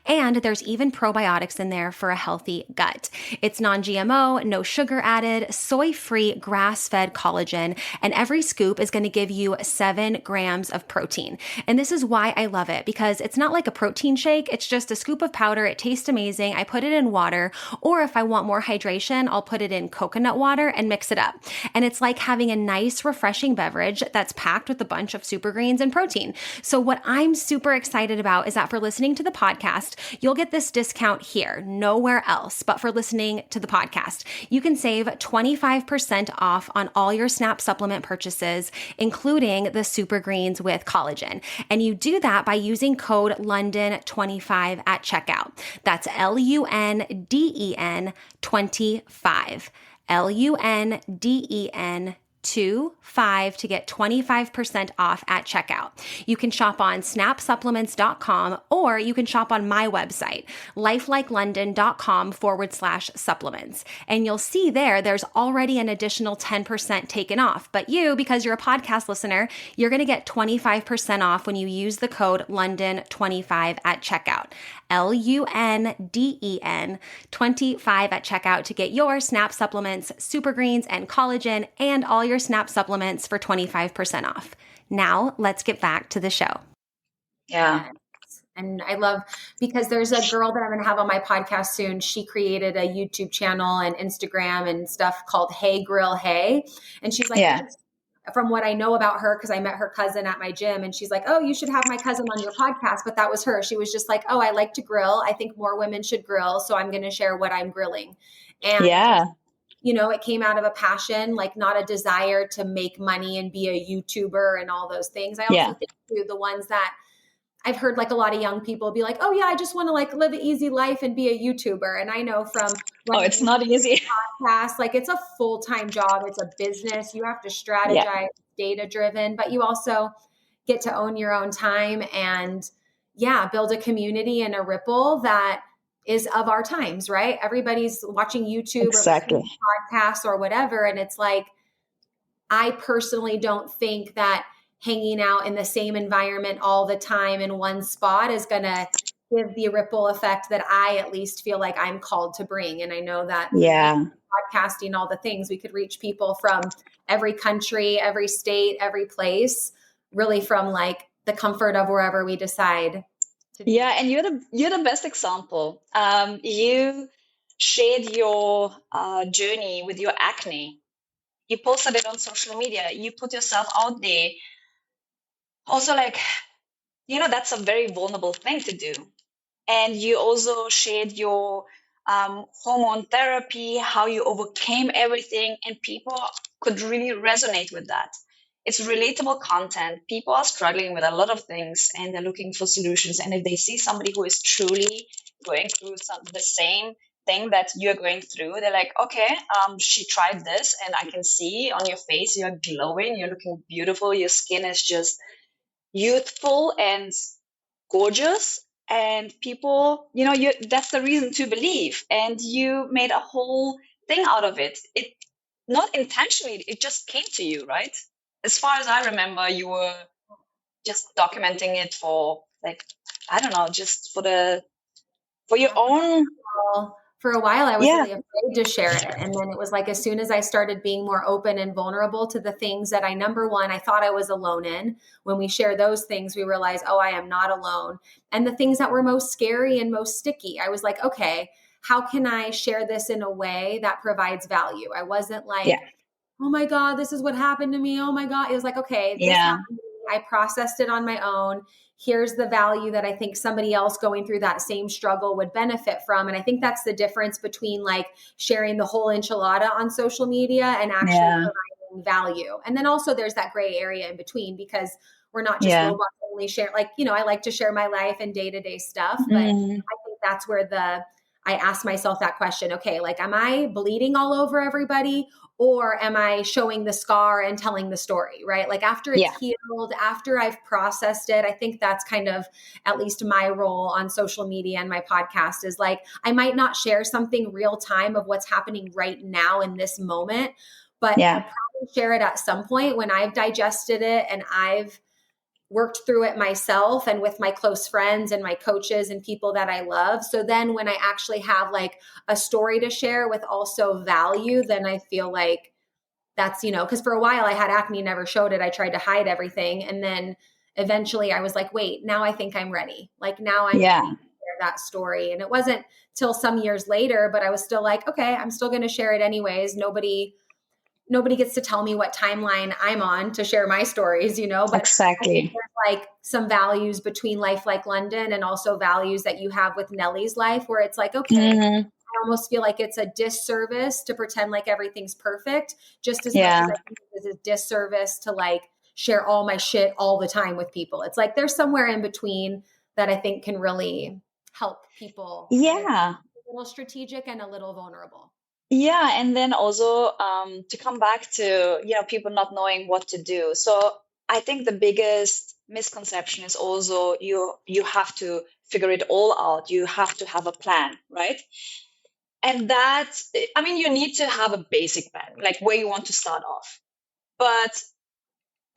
and there's even probiotics in there for a healthy gut. It's non-GMO, no sugar added, soy-free, grass-fed collagen, and every scoop is going to give you 7 grams of protein. And this is why I love it, because it's not like a protein shake. It's just a scoop of powder. It tastes amazing. I put it in water, or if I want more hydration, I'll put it in coconut water and mix it up. And it's like having a nice, refreshing beverage that's packed with a bunch of super greens and protein. So what I'm super excited about is that for listening to the podcast, you'll get this discount here, nowhere else, but for listening to the podcast. You can save 25% off on all your Snap supplement purchases, including the Super Greens with Collagen. And you do that by using code LUNDEN25 at checkout. That's LUNDEN 25. LUNDEN 25 to get 25% off at checkout. You can shop on snapsupplements.com or you can shop on my website, lifelikelondon.com/supplements. And you'll see there's already an additional 10% taken off. But you, because you're a podcast listener, you're going to get 25% off when you use the code London25 at checkout. LUNDEN 25 at checkout to get your Snap Supplements, Super Greens, and collagen, and all your Snap supplements for 25% off. Now, let's get back to the show. Yeah. And I love, because there's a girl that I'm going to have on my podcast soon. She created a YouTube channel and Instagram and stuff called Hey Grill Hey. And she's like, from what I know about her, because I met her cousin at my gym, and she's like, oh, you should have my cousin on your podcast. But that was her. She was just like, oh, I like to grill. I think more women should grill. So I'm going to share what I'm grilling. And it came out of a passion, like not a desire to make money and be a YouTuber and all those things. I also think too, the ones that I've heard like a lot of young people be like, oh yeah, I just want to like live an easy life and be a YouTuber. And I know from it's not easy. Podcast, like it's a full-time job. It's a business. You have to strategize, data driven, but you also get to own your own time and build a community and a ripple that is of our times, right? Everybody's watching YouTube or listening to podcasts or whatever. And it's like, I personally don't think that hanging out in the same environment all the time in one spot is going to give the ripple effect that I at least feel like I'm called to bring. And I know that podcasting, all the things, we could reach people from every country, every state, every place, really from like the comfort of wherever we decide to be. Yeah. And you're the best example. You shared your journey with your acne. You posted it on social media. You put yourself out there. Also, like, that's a very vulnerable thing to do. And you also shared your hormone therapy, how you overcame everything, and people could really resonate with that. It's relatable content. People are struggling with a lot of things and they're looking for solutions. And if they see somebody who is truly going through the same thing that you're going through, they're like, okay, she tried this, and I can see on your face you're glowing, you're looking beautiful, your skin is just youthful and gorgeous, and people, that's the reason to believe. And you made a whole thing out of it. It not intentionally, it just came to you, right? As far as I remember, you were just documenting it for, like, I don't know, just for your own. For a while, I was really afraid to share it. And then it was like, as soon as I started being more open and vulnerable to the things that number one, I thought I was alone in. When we share those things, we realize, oh, I am not alone. And the things that were most scary and most sticky, I was like, okay, how can I share this in a way that provides value? I wasn't like, oh my God, this is what happened to me. Oh my God. It was like, okay, this happened to me. I processed it on my own. Here's the value that I think somebody else going through that same struggle would benefit from. And I think that's the difference between like sharing the whole enchilada on social media and actually providing value. And then also there's that gray area in between, because we're not just robots only share. Like, I like to share my life and day-to-day stuff, but I think that's where I asked myself that question. Okay, like, am I bleeding all over everybody, or am I showing the scar and telling the story, right? Like after it's healed, after I've processed it, I think that's kind of at least my role on social media and my podcast is like, I might not share something real time of what's happening right now in this moment, but I'll probably share it at some point when I've digested it and I've worked through it myself and with my close friends and my coaches and people that I love. So then when I actually have like a story to share with also value, then I feel like that's, because for a while I had acne, never showed it. I tried to hide everything. And then eventually I was like, wait, now I think I'm ready. Like now I'm ready to share that story. And it wasn't till some years later, but I was still like, okay, I'm still going to share it anyways. Nobody gets to tell me what timeline I'm on to share my stories, but exactly. There's like some values between Life Like London and also values that you have with Nelly's life, where it's like, okay, I almost feel like it's a disservice to pretend like everything's perfect, just as much as I think it's a disservice to like share all my shit all the time with people. It's like, there's somewhere in between that I think can really help people. Yeah. A little strategic and a little vulnerable. Yeah, and then also to come back to, people not knowing what to do. So I think the biggest misconception is also you have to figure it all out. You have to have a plan, right? And that, I mean, you need to have a basic plan, like where you want to start off. But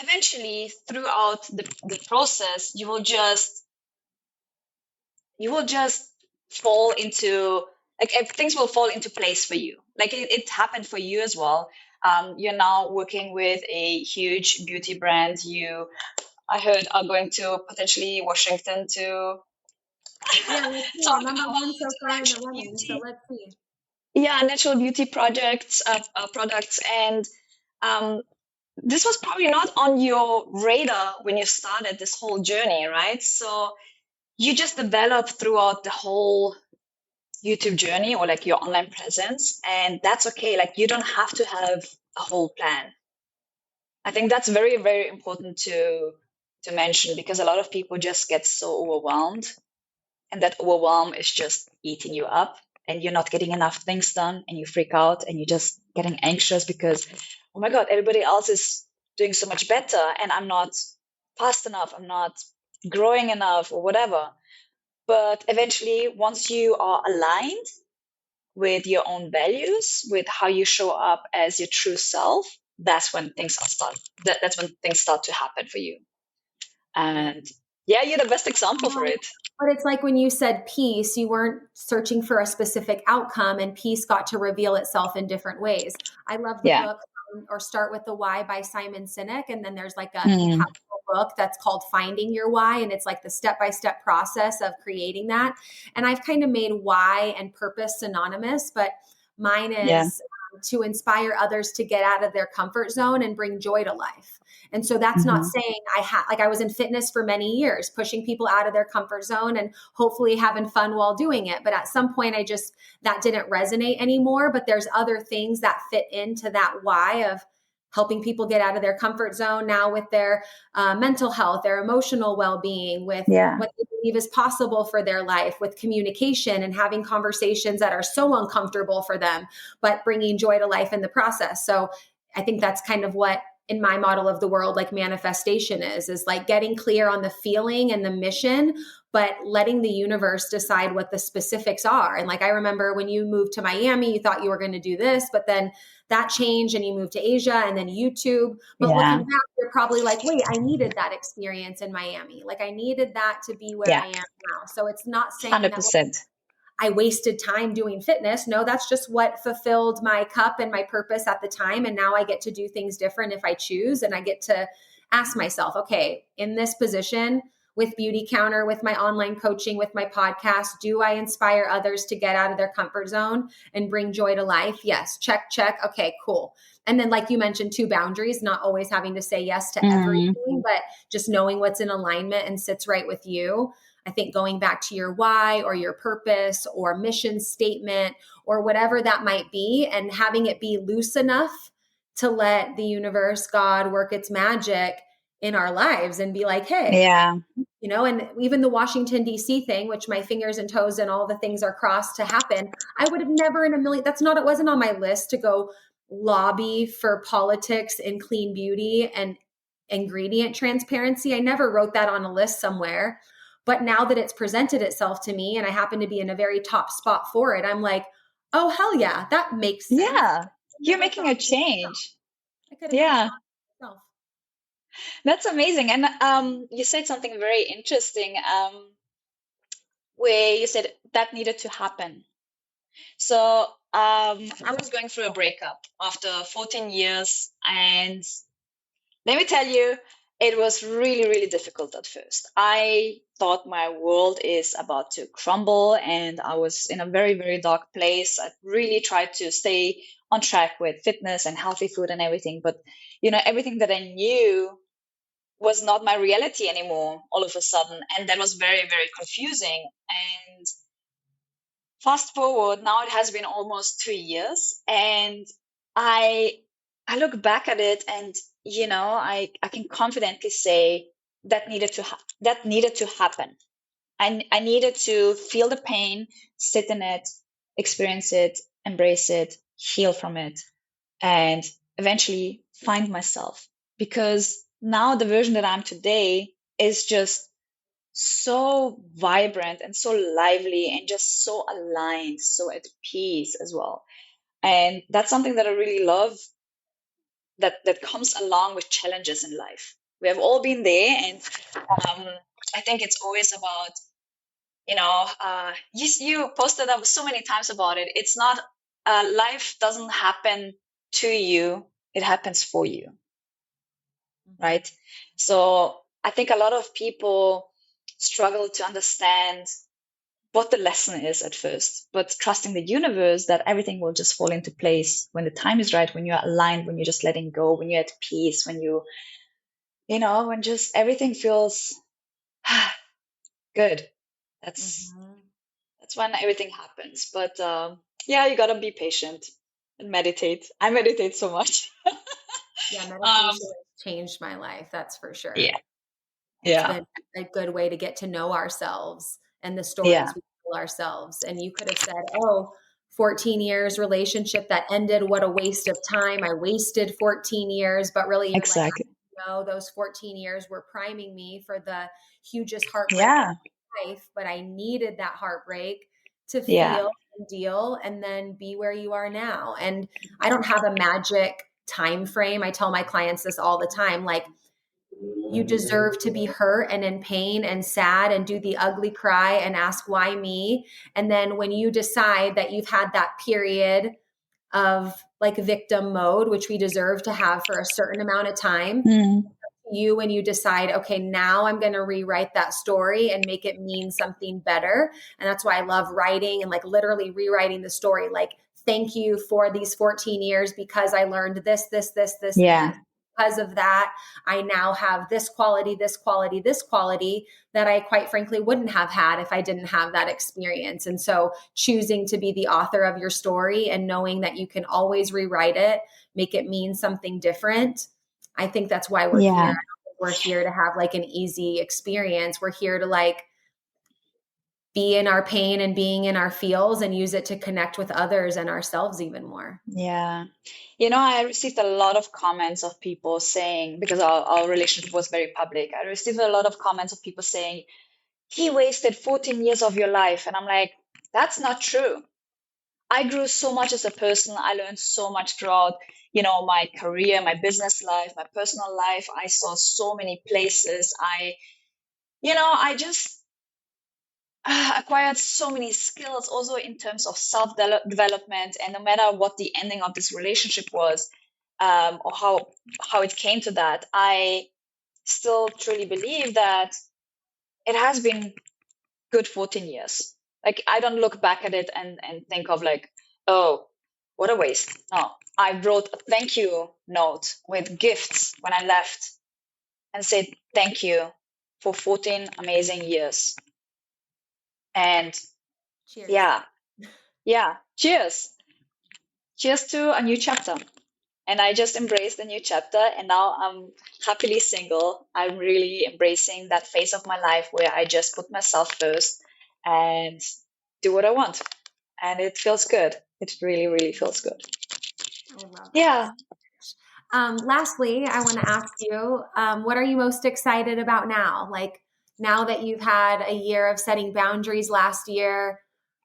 eventually, throughout the process, you will just fall into, like, things will fall into place for you. Like it happened for you as well. You're now working with a huge beauty brand. I heard, are going to potentially Washington to Yeah, let's see. talk I'm number about one so far in the natural running, so beauty. let's see. Yeah, natural beauty projects, products, and um, this was probably not on your radar when you started this whole journey, right? So you just develop throughout the whole YouTube journey, or like your online presence, and that's okay. Like you don't have to have a whole plan. I think that's very, very important to mention, because a lot of people just get so overwhelmed, and that overwhelm is just eating you up, and you're not getting enough things done, and you freak out, and you're just getting anxious because, oh my God, everybody else is doing so much better, and I'm not fast enough, I'm not growing enough, or whatever. But eventually, once you are aligned with your own values, with how you show up as your true self, that's when things start to happen for you. Yeah. And yeah, you're the best example for Right. it. But it's like when you said peace, you weren't searching for a specific outcome, and peace got to reveal itself in different ways. I love the Yeah. book, or Start with the Why by Simon Sinek. And then there's like a Mm, powerful book that's called Finding Your Why. And it's like the step by step process of creating that. And I've kind of made why and purpose synonymous, but mine yeah. is to inspire others to get out of their comfort zone and bring joy to life. And so that's not Hmm. saying I was in fitness for many years, pushing people out of their comfort zone and hopefully having fun while doing it. But at some point, that didn't resonate anymore. But there's other things that fit into that why of helping people get out of their comfort zone now with their mental health, their emotional well-being, with Yeah. what they believe is possible for their life, with communication and having conversations that are so uncomfortable for them, but bringing joy to life in the process. So I think that's kind of what, in my model of the world, like manifestation is like getting clear on the feeling and the mission, but letting the universe decide what the specifics are. And like, I remember when you moved to Miami, you thought you were going to do this, but then that changed and you moved to Asia and then YouTube. But looking Yeah. back, you're probably like, wait, I needed that experience in Miami. Like I needed that to be where Yeah. I am now. So it's not saying that 100%. I wasted time doing fitness. No, that's just what fulfilled my cup and my purpose at the time. And now I get to do things different if I choose. And I get to ask myself, okay, in this position with Beauty Counter, with my online coaching, with my podcast, do I inspire others to get out of their comfort zone and bring joy to life? Yes. Check, check. Okay, cool. And then, like you mentioned, two boundaries, not always having to say yes to Mm, everything, but just knowing what's in alignment and sits right with you. I think going back to your why or your purpose or mission statement or whatever that might be, and having it be loose enough to let the universe, God, work its magic in our lives and be like, hey, yeah. and even the Washington, D.C. thing, which my fingers and toes and all the things are crossed to happen, I would have never in a million, it wasn't on my list to go lobby for politics and clean beauty and ingredient transparency. I never wrote that on a list somewhere. But now that it's presented itself to me and I happen to be in a very top spot for it, I'm like, oh, hell yeah, that makes sense. Yeah. I You're never making thought a of myself. change. I could have never Yeah. thought of myself. That's amazing. And you said something very interesting, where you said that needed to happen. So I was going through a breakup after 14 years, and let me tell you, it was really, really difficult at first. I thought my world is about to crumble, and I was in a very, very dark place. I really tried to stay on track with fitness and healthy food and everything, but everything that I knew was not my reality anymore all of a sudden, and that was very, very confusing. And fast forward, now it has been almost 2 years, and I I look back at it, and I can confidently say that needed to happen. I needed to feel the pain, sit in it, experience it, embrace it, heal from it, and eventually find myself. Because now the version that I'm today is just so vibrant and so lively and just so aligned, so at peace as well. And that's something that I really love, that comes along with challenges in life. We have all been there, and I think it's always about, you posted up so many times about it. It's not, life doesn't happen to you, it happens for you, right? So I think a lot of people struggle to understand what the lesson is at first, but trusting the universe that everything will just fall into place when the time is right, when you're aligned, when you're just letting go, when you're at peace, when when just everything feels good. That's when everything happens. But yeah, you gotta be patient and meditate. I meditate so much. Yeah, meditation has changed my life, that's for sure. Yeah. It's been a good way to get to know ourselves and the stories we tell ourselves. And you could have said, oh, 14 years relationship that ended, what a waste of time. I wasted 14 years, but really you're Exactly. like, no, those 14 years were priming me for the hugest heartbreak of my life, but I needed that heartbreak to feel and deal and then be where you are now. And I don't have a magic time frame. I tell my clients this all the time, like, you deserve to be hurt and in pain and sad and do the ugly cry and ask why me. And then when you decide that you've had that period of like victim mode, which we deserve to have for a certain amount of time, you, when you decide, okay, now I'm going to rewrite that story and make it mean something better. And that's why I love writing and like literally rewriting the story. Like, thank you for these 14 years because I learned this, and this. Because of that, I now have this quality that I quite frankly wouldn't have had if I didn't have that experience. And so choosing to be the author of your story and knowing that you can always rewrite it, make it mean something different. I think that's why we're here. We're here to have like an easy experience. We're here to like be in our pain and being in our feels and use it to connect with others and ourselves even more. Yeah. I received a lot of comments of people saying, because our relationship was very public, I received a lot of comments of people saying, he wasted 14 years of your life. And I'm like, that's not true. I grew so much as a person. I learned so much throughout, my career, my business life, my personal life. I saw so many places. I just acquired so many skills also in terms of self-development. And no matter what the ending of this relationship was, or how it came to that, I still truly believe that it has been good 14 years. Like, I don't look back at it and think of like, oh, what a waste. No, I wrote a thank you note with gifts when I left and said thank you for 14 amazing years. And cheers. Cheers. Cheers to a new chapter. And I just embraced the new chapter, and now I'm happily single. I'm really embracing that phase of my life where I just put myself first and do what I want. And it feels good. It really, really feels good. I love it. Yeah. Lastly, I want to ask you, what are you most excited about now? Like, now that you've had a year of setting boundaries last year,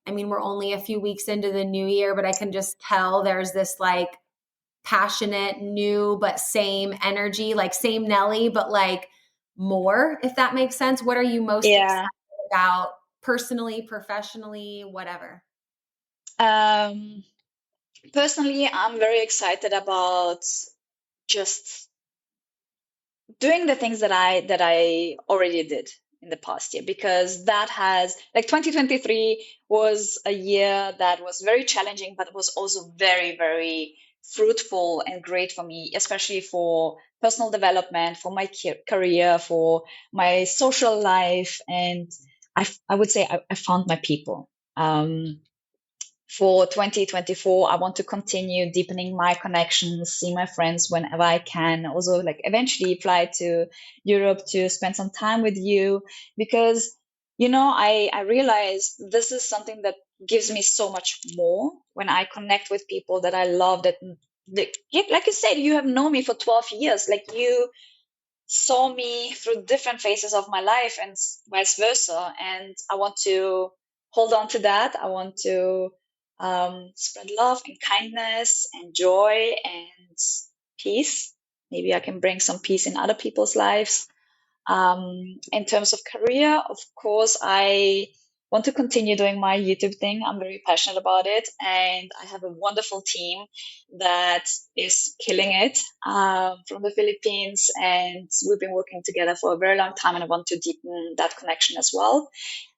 I mean, we're only a few weeks into the new year, but I can just tell there's this like passionate, new, but same energy, like same Nelly, but like more, if that makes sense. What are you most excited about personally, professionally, whatever? Personally, I'm very excited about just doing the things that I already did in the past year, because that has, like, 2023 was a year that was very challenging, but it was also very, very fruitful and great for me, especially for personal development, for my career, for my social life. And I would say I found my people. For 2024, I want to continue deepening my connections, see my friends whenever I can. Also, like, eventually fly to Europe to spend some time with you, because, I realized this is something that gives me so much more when I connect with people that I love, that like you said, you have known me for 12 years. Like, you saw me through different phases of my life and vice versa. And I want to hold on to that. I want to spread love and kindness and joy and peace. Maybe I can bring some peace in other people's lives. In terms of career, of course, I want to continue doing my YouTube thing. I'm very passionate about it, and I have a wonderful team that is killing it from the Philippines, and we've been working together for a very long time, and I want to deepen that connection as well.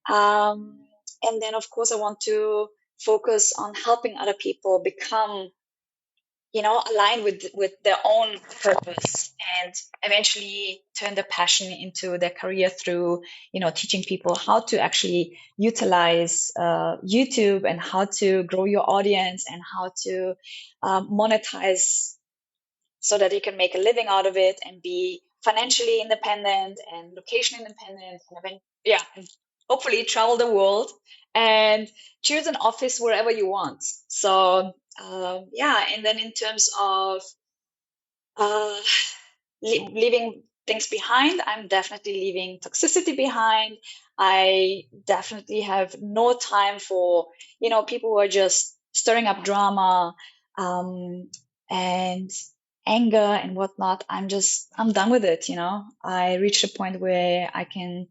And then, of course, I want to focus on helping other people become, aligned with their own purpose, and eventually turn their passion into their career through, teaching people how to actually utilize YouTube, and how to grow your audience, and how to monetize, so that you can make a living out of it and be financially independent and location independent, and and hopefully travel the world and choose an office wherever you want. So and then in terms of uh, leaving things behind, I'm definitely leaving toxicity behind. I definitely have no time for, people who are just stirring up drama, and anger and whatnot. I'm done with it. I reached a point where I can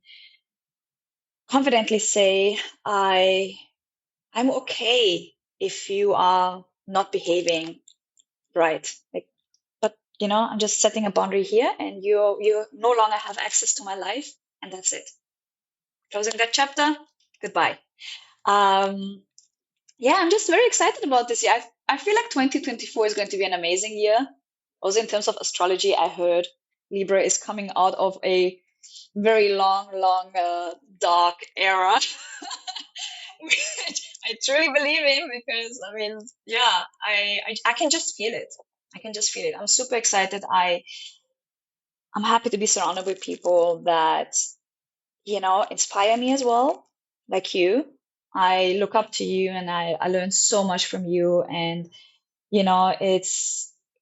confidently say, I'm okay if you are not behaving right. Like, but I'm just setting a boundary here, and you no longer have access to my life, and that's it. Closing that chapter. Goodbye. Um, yeah, I'm just very excited about this year. I feel like 2024 is going to be an amazing year. Also, in terms of astrology, I heard Libra is coming out of a very long, dark era, which I truly believe in, because I mean, yeah, I can just feel it. I can just feel it. I'm super excited. I'm happy to be surrounded with people that, inspire me as well, like you. I look up to you, and I learn so much from you. And,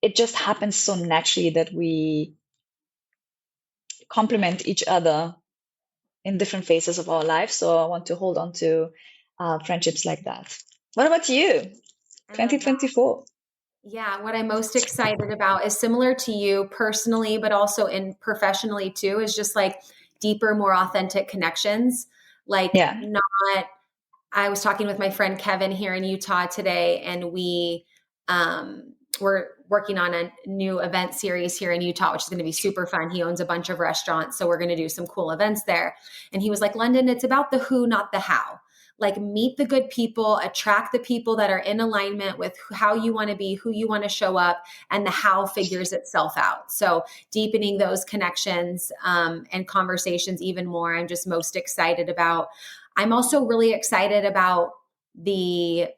it just happens so naturally that we complement each other in different phases of our life. So I want to hold on to friendships like that. What about you? 2024. Yeah, what I'm most excited about is similar to you personally, but also in professionally too, is just like deeper, more authentic connections. Like, Yeah. not, I was talking with my friend Kevin here in Utah today, and we're working on a new event series here in Utah, which is going to be super fun. He owns a bunch of restaurants, so we're going to do some cool events there. And he was like, Lunden, it's about the who, not the how. Like, meet the good people, attract the people that are in alignment with how you want to be, who you want to show up, and the how figures itself out. So deepening those connections and conversations even more, I'm just most excited about. I'm also really excited about the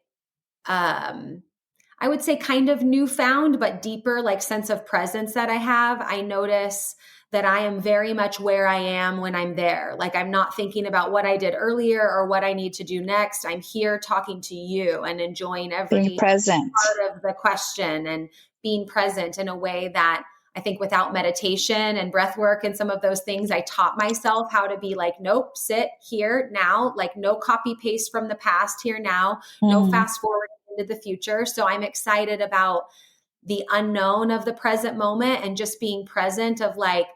I would say kind of newfound but deeper like sense of presence that I have. I notice that I am very much where I am when I'm there. Like, I'm not thinking about what I did earlier or what I need to do next. I'm here talking to you and enjoying Being every present. part of the question and being present in a way that I think without meditation and breath work and some of those things, I taught myself how to be like, nope, sit here now, like no copy paste from the past, here now, no fast forward into the future. So I'm excited about the unknown of the present moment and just being present of like,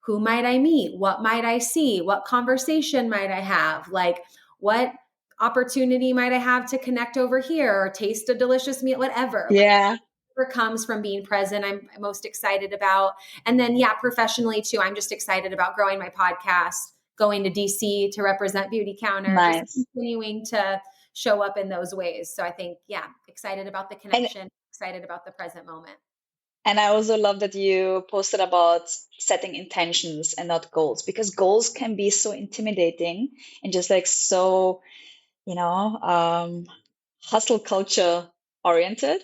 who might I meet? What might I see? What conversation might I have? Like, what opportunity might I have to connect over here or taste a delicious meal, whatever. Yeah. Like, whatever comes from being present, I'm most excited about. And then, yeah, professionally too, I'm just excited about growing my podcast, going to DC to represent Beauty Counter, Nice. just continuing to show up in those ways. So I think, yeah, excited about the connection, excited about the present moment. And I also love that you posted about setting intentions and not goals, because goals can be so intimidating and just like so, hustle culture oriented,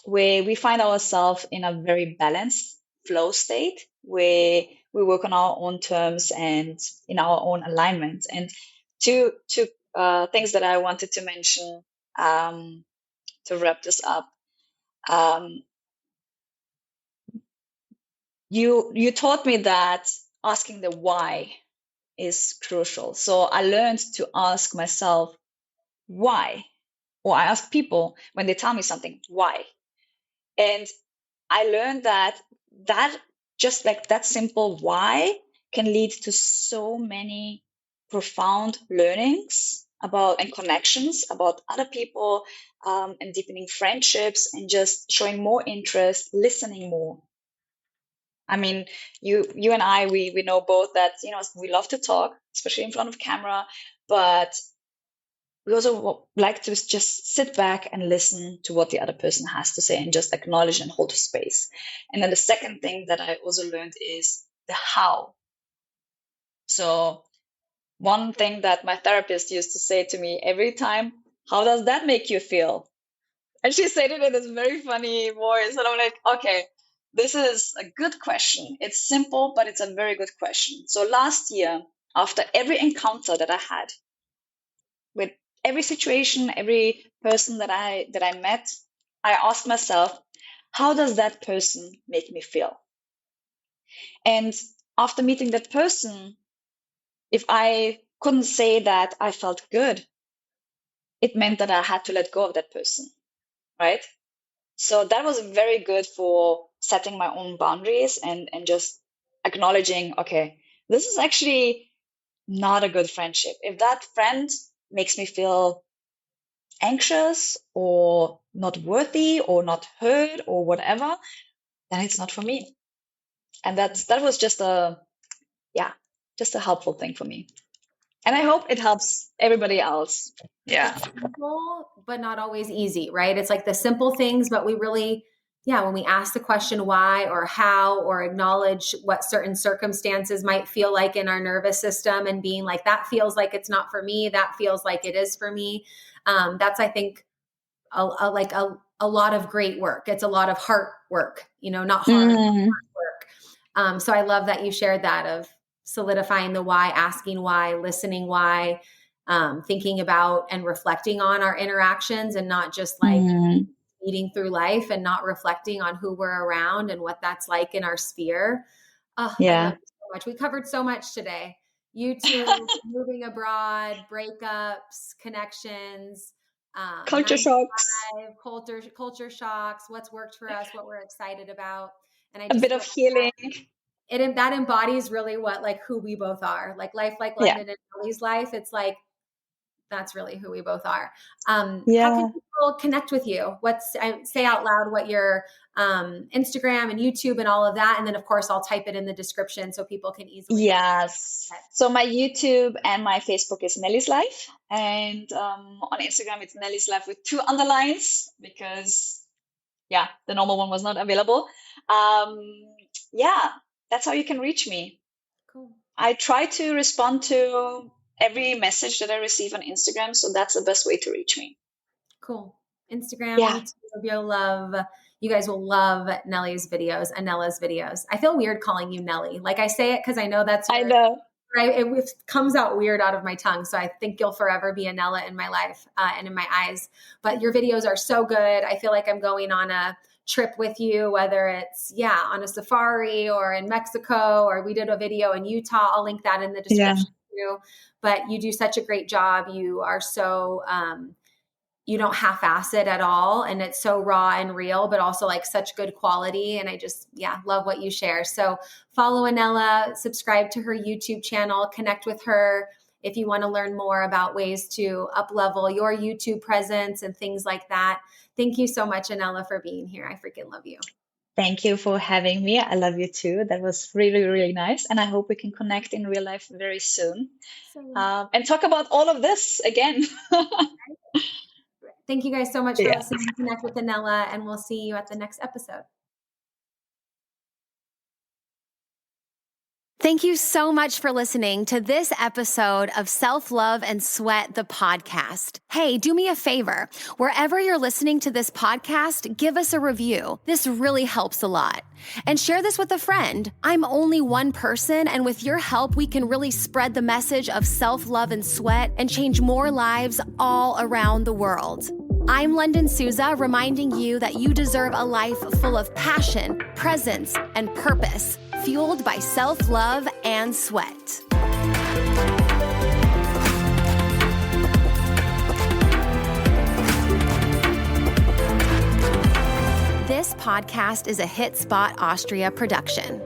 where we find ourselves in a very balanced flow state where we work on our own terms and in our own alignment. And to things that I wanted to mention to wrap this up. Um, you taught me that asking the why is crucial. So I learned to ask myself why, or I ask people when they tell me something, why? And I learned that just like that simple why can lead to so many profound learnings about and connections about other people, and deepening friendships and just showing more interest, listening more. I mean, you and I, we know both that, we love to talk, especially in front of camera, but we also like to just sit back and listen to what the other person has to say and just acknowledge and hold space. And then the second thing that I also learned is the how. So one thing that my therapist used to say to me every time, how does that make you feel? And she said it in this very funny voice. And I'm like, okay, this is a good question. It's simple, but it's a very good question. So last year, after every encounter that I had with every situation, every person that I met, I asked myself, how does that person make me feel? And after meeting that person, if I couldn't say that I felt good, it meant that I had to let go of that person, right? So that was very good for setting my own boundaries and just acknowledging, okay, this is actually not a good friendship. If that friend makes me feel anxious or not worthy or not heard or whatever, then it's not for me. And that was just a helpful thing for me. And I hope it helps everybody else. Yeah. It's simple, but not always easy, right? It's like the simple things, but we really, when we ask the question why or how or acknowledge what certain circumstances might feel like in our nervous system and being like, that feels like it's not for me, that feels like it is for me. That's, I think, a lot of great work. It's a lot of heart work, not hard work. So I love that you shared that of solidifying the why, asking why, listening why, thinking about and reflecting on our interactions and not just like eating through life and not reflecting on who we're around and what that's like in our sphere. Oh, I love you so much. We covered so much today. YouTube, moving abroad, breakups, connections, Culture 9 to shocks. 5, culture shocks, what's worked for us, what we're excited about. And I A just bit feel of healing. that embodies really what, like, who we both are. Like life, like London and Nelly's life. It's like, that's really who we both are. How can people connect with you? Say out loud what your Instagram and YouTube and all of that. And then of course I'll type it in the description so people can easily. Yes. So my YouTube and my Facebook is Nelly's Life. And on Instagram, it's Nelly's Life with 2 underlines because, the normal one was not available. That's how you can reach me. Cool. I try to respond to every message that I receive on Instagram. So that's the best way to reach me. Cool. Instagram, YouTube, you guys will love Nelly's videos, Anela's videos. I feel weird calling you Nelly. Like I say it because I know that's I know. it comes out weird out of my tongue. So I think you'll forever be Anela in my life and in my eyes. But your videos are so good. I feel like I'm going on a trip with you, whether it's on a safari or in Mexico, or we did a video in Utah. I'll link that in the description too. But you do such a great job. You are so you don't half-ass it at all. And it's so raw and real, but also like such good quality. And I just, love what you share. So follow Anela, subscribe to her YouTube channel, connect with her if you want to learn more about ways to up-level your YouTube presence and things like that. Thank you so much, Anela, for being here. I freaking love you. Thank you for having me. I love you too. That was really, really nice. And I hope we can connect in real life very soon and talk about all of this again. Thank you guys so much for listening. Connect with Anela, and we'll see you at the next episode. Thank you so much for listening to this episode of Self-Love and Sweat, the podcast. Hey, do me a favor. Wherever you're listening to this podcast, give us a review. This really helps a lot. And share this with a friend. I'm only one person, and with your help, we can really spread the message of self-love and sweat and change more lives all around the world. I'm Lunden Souza, reminding you that you deserve a life full of passion, presence, and purpose, fueled by self-love and sweat. This podcast is a Hit Spot Austria production.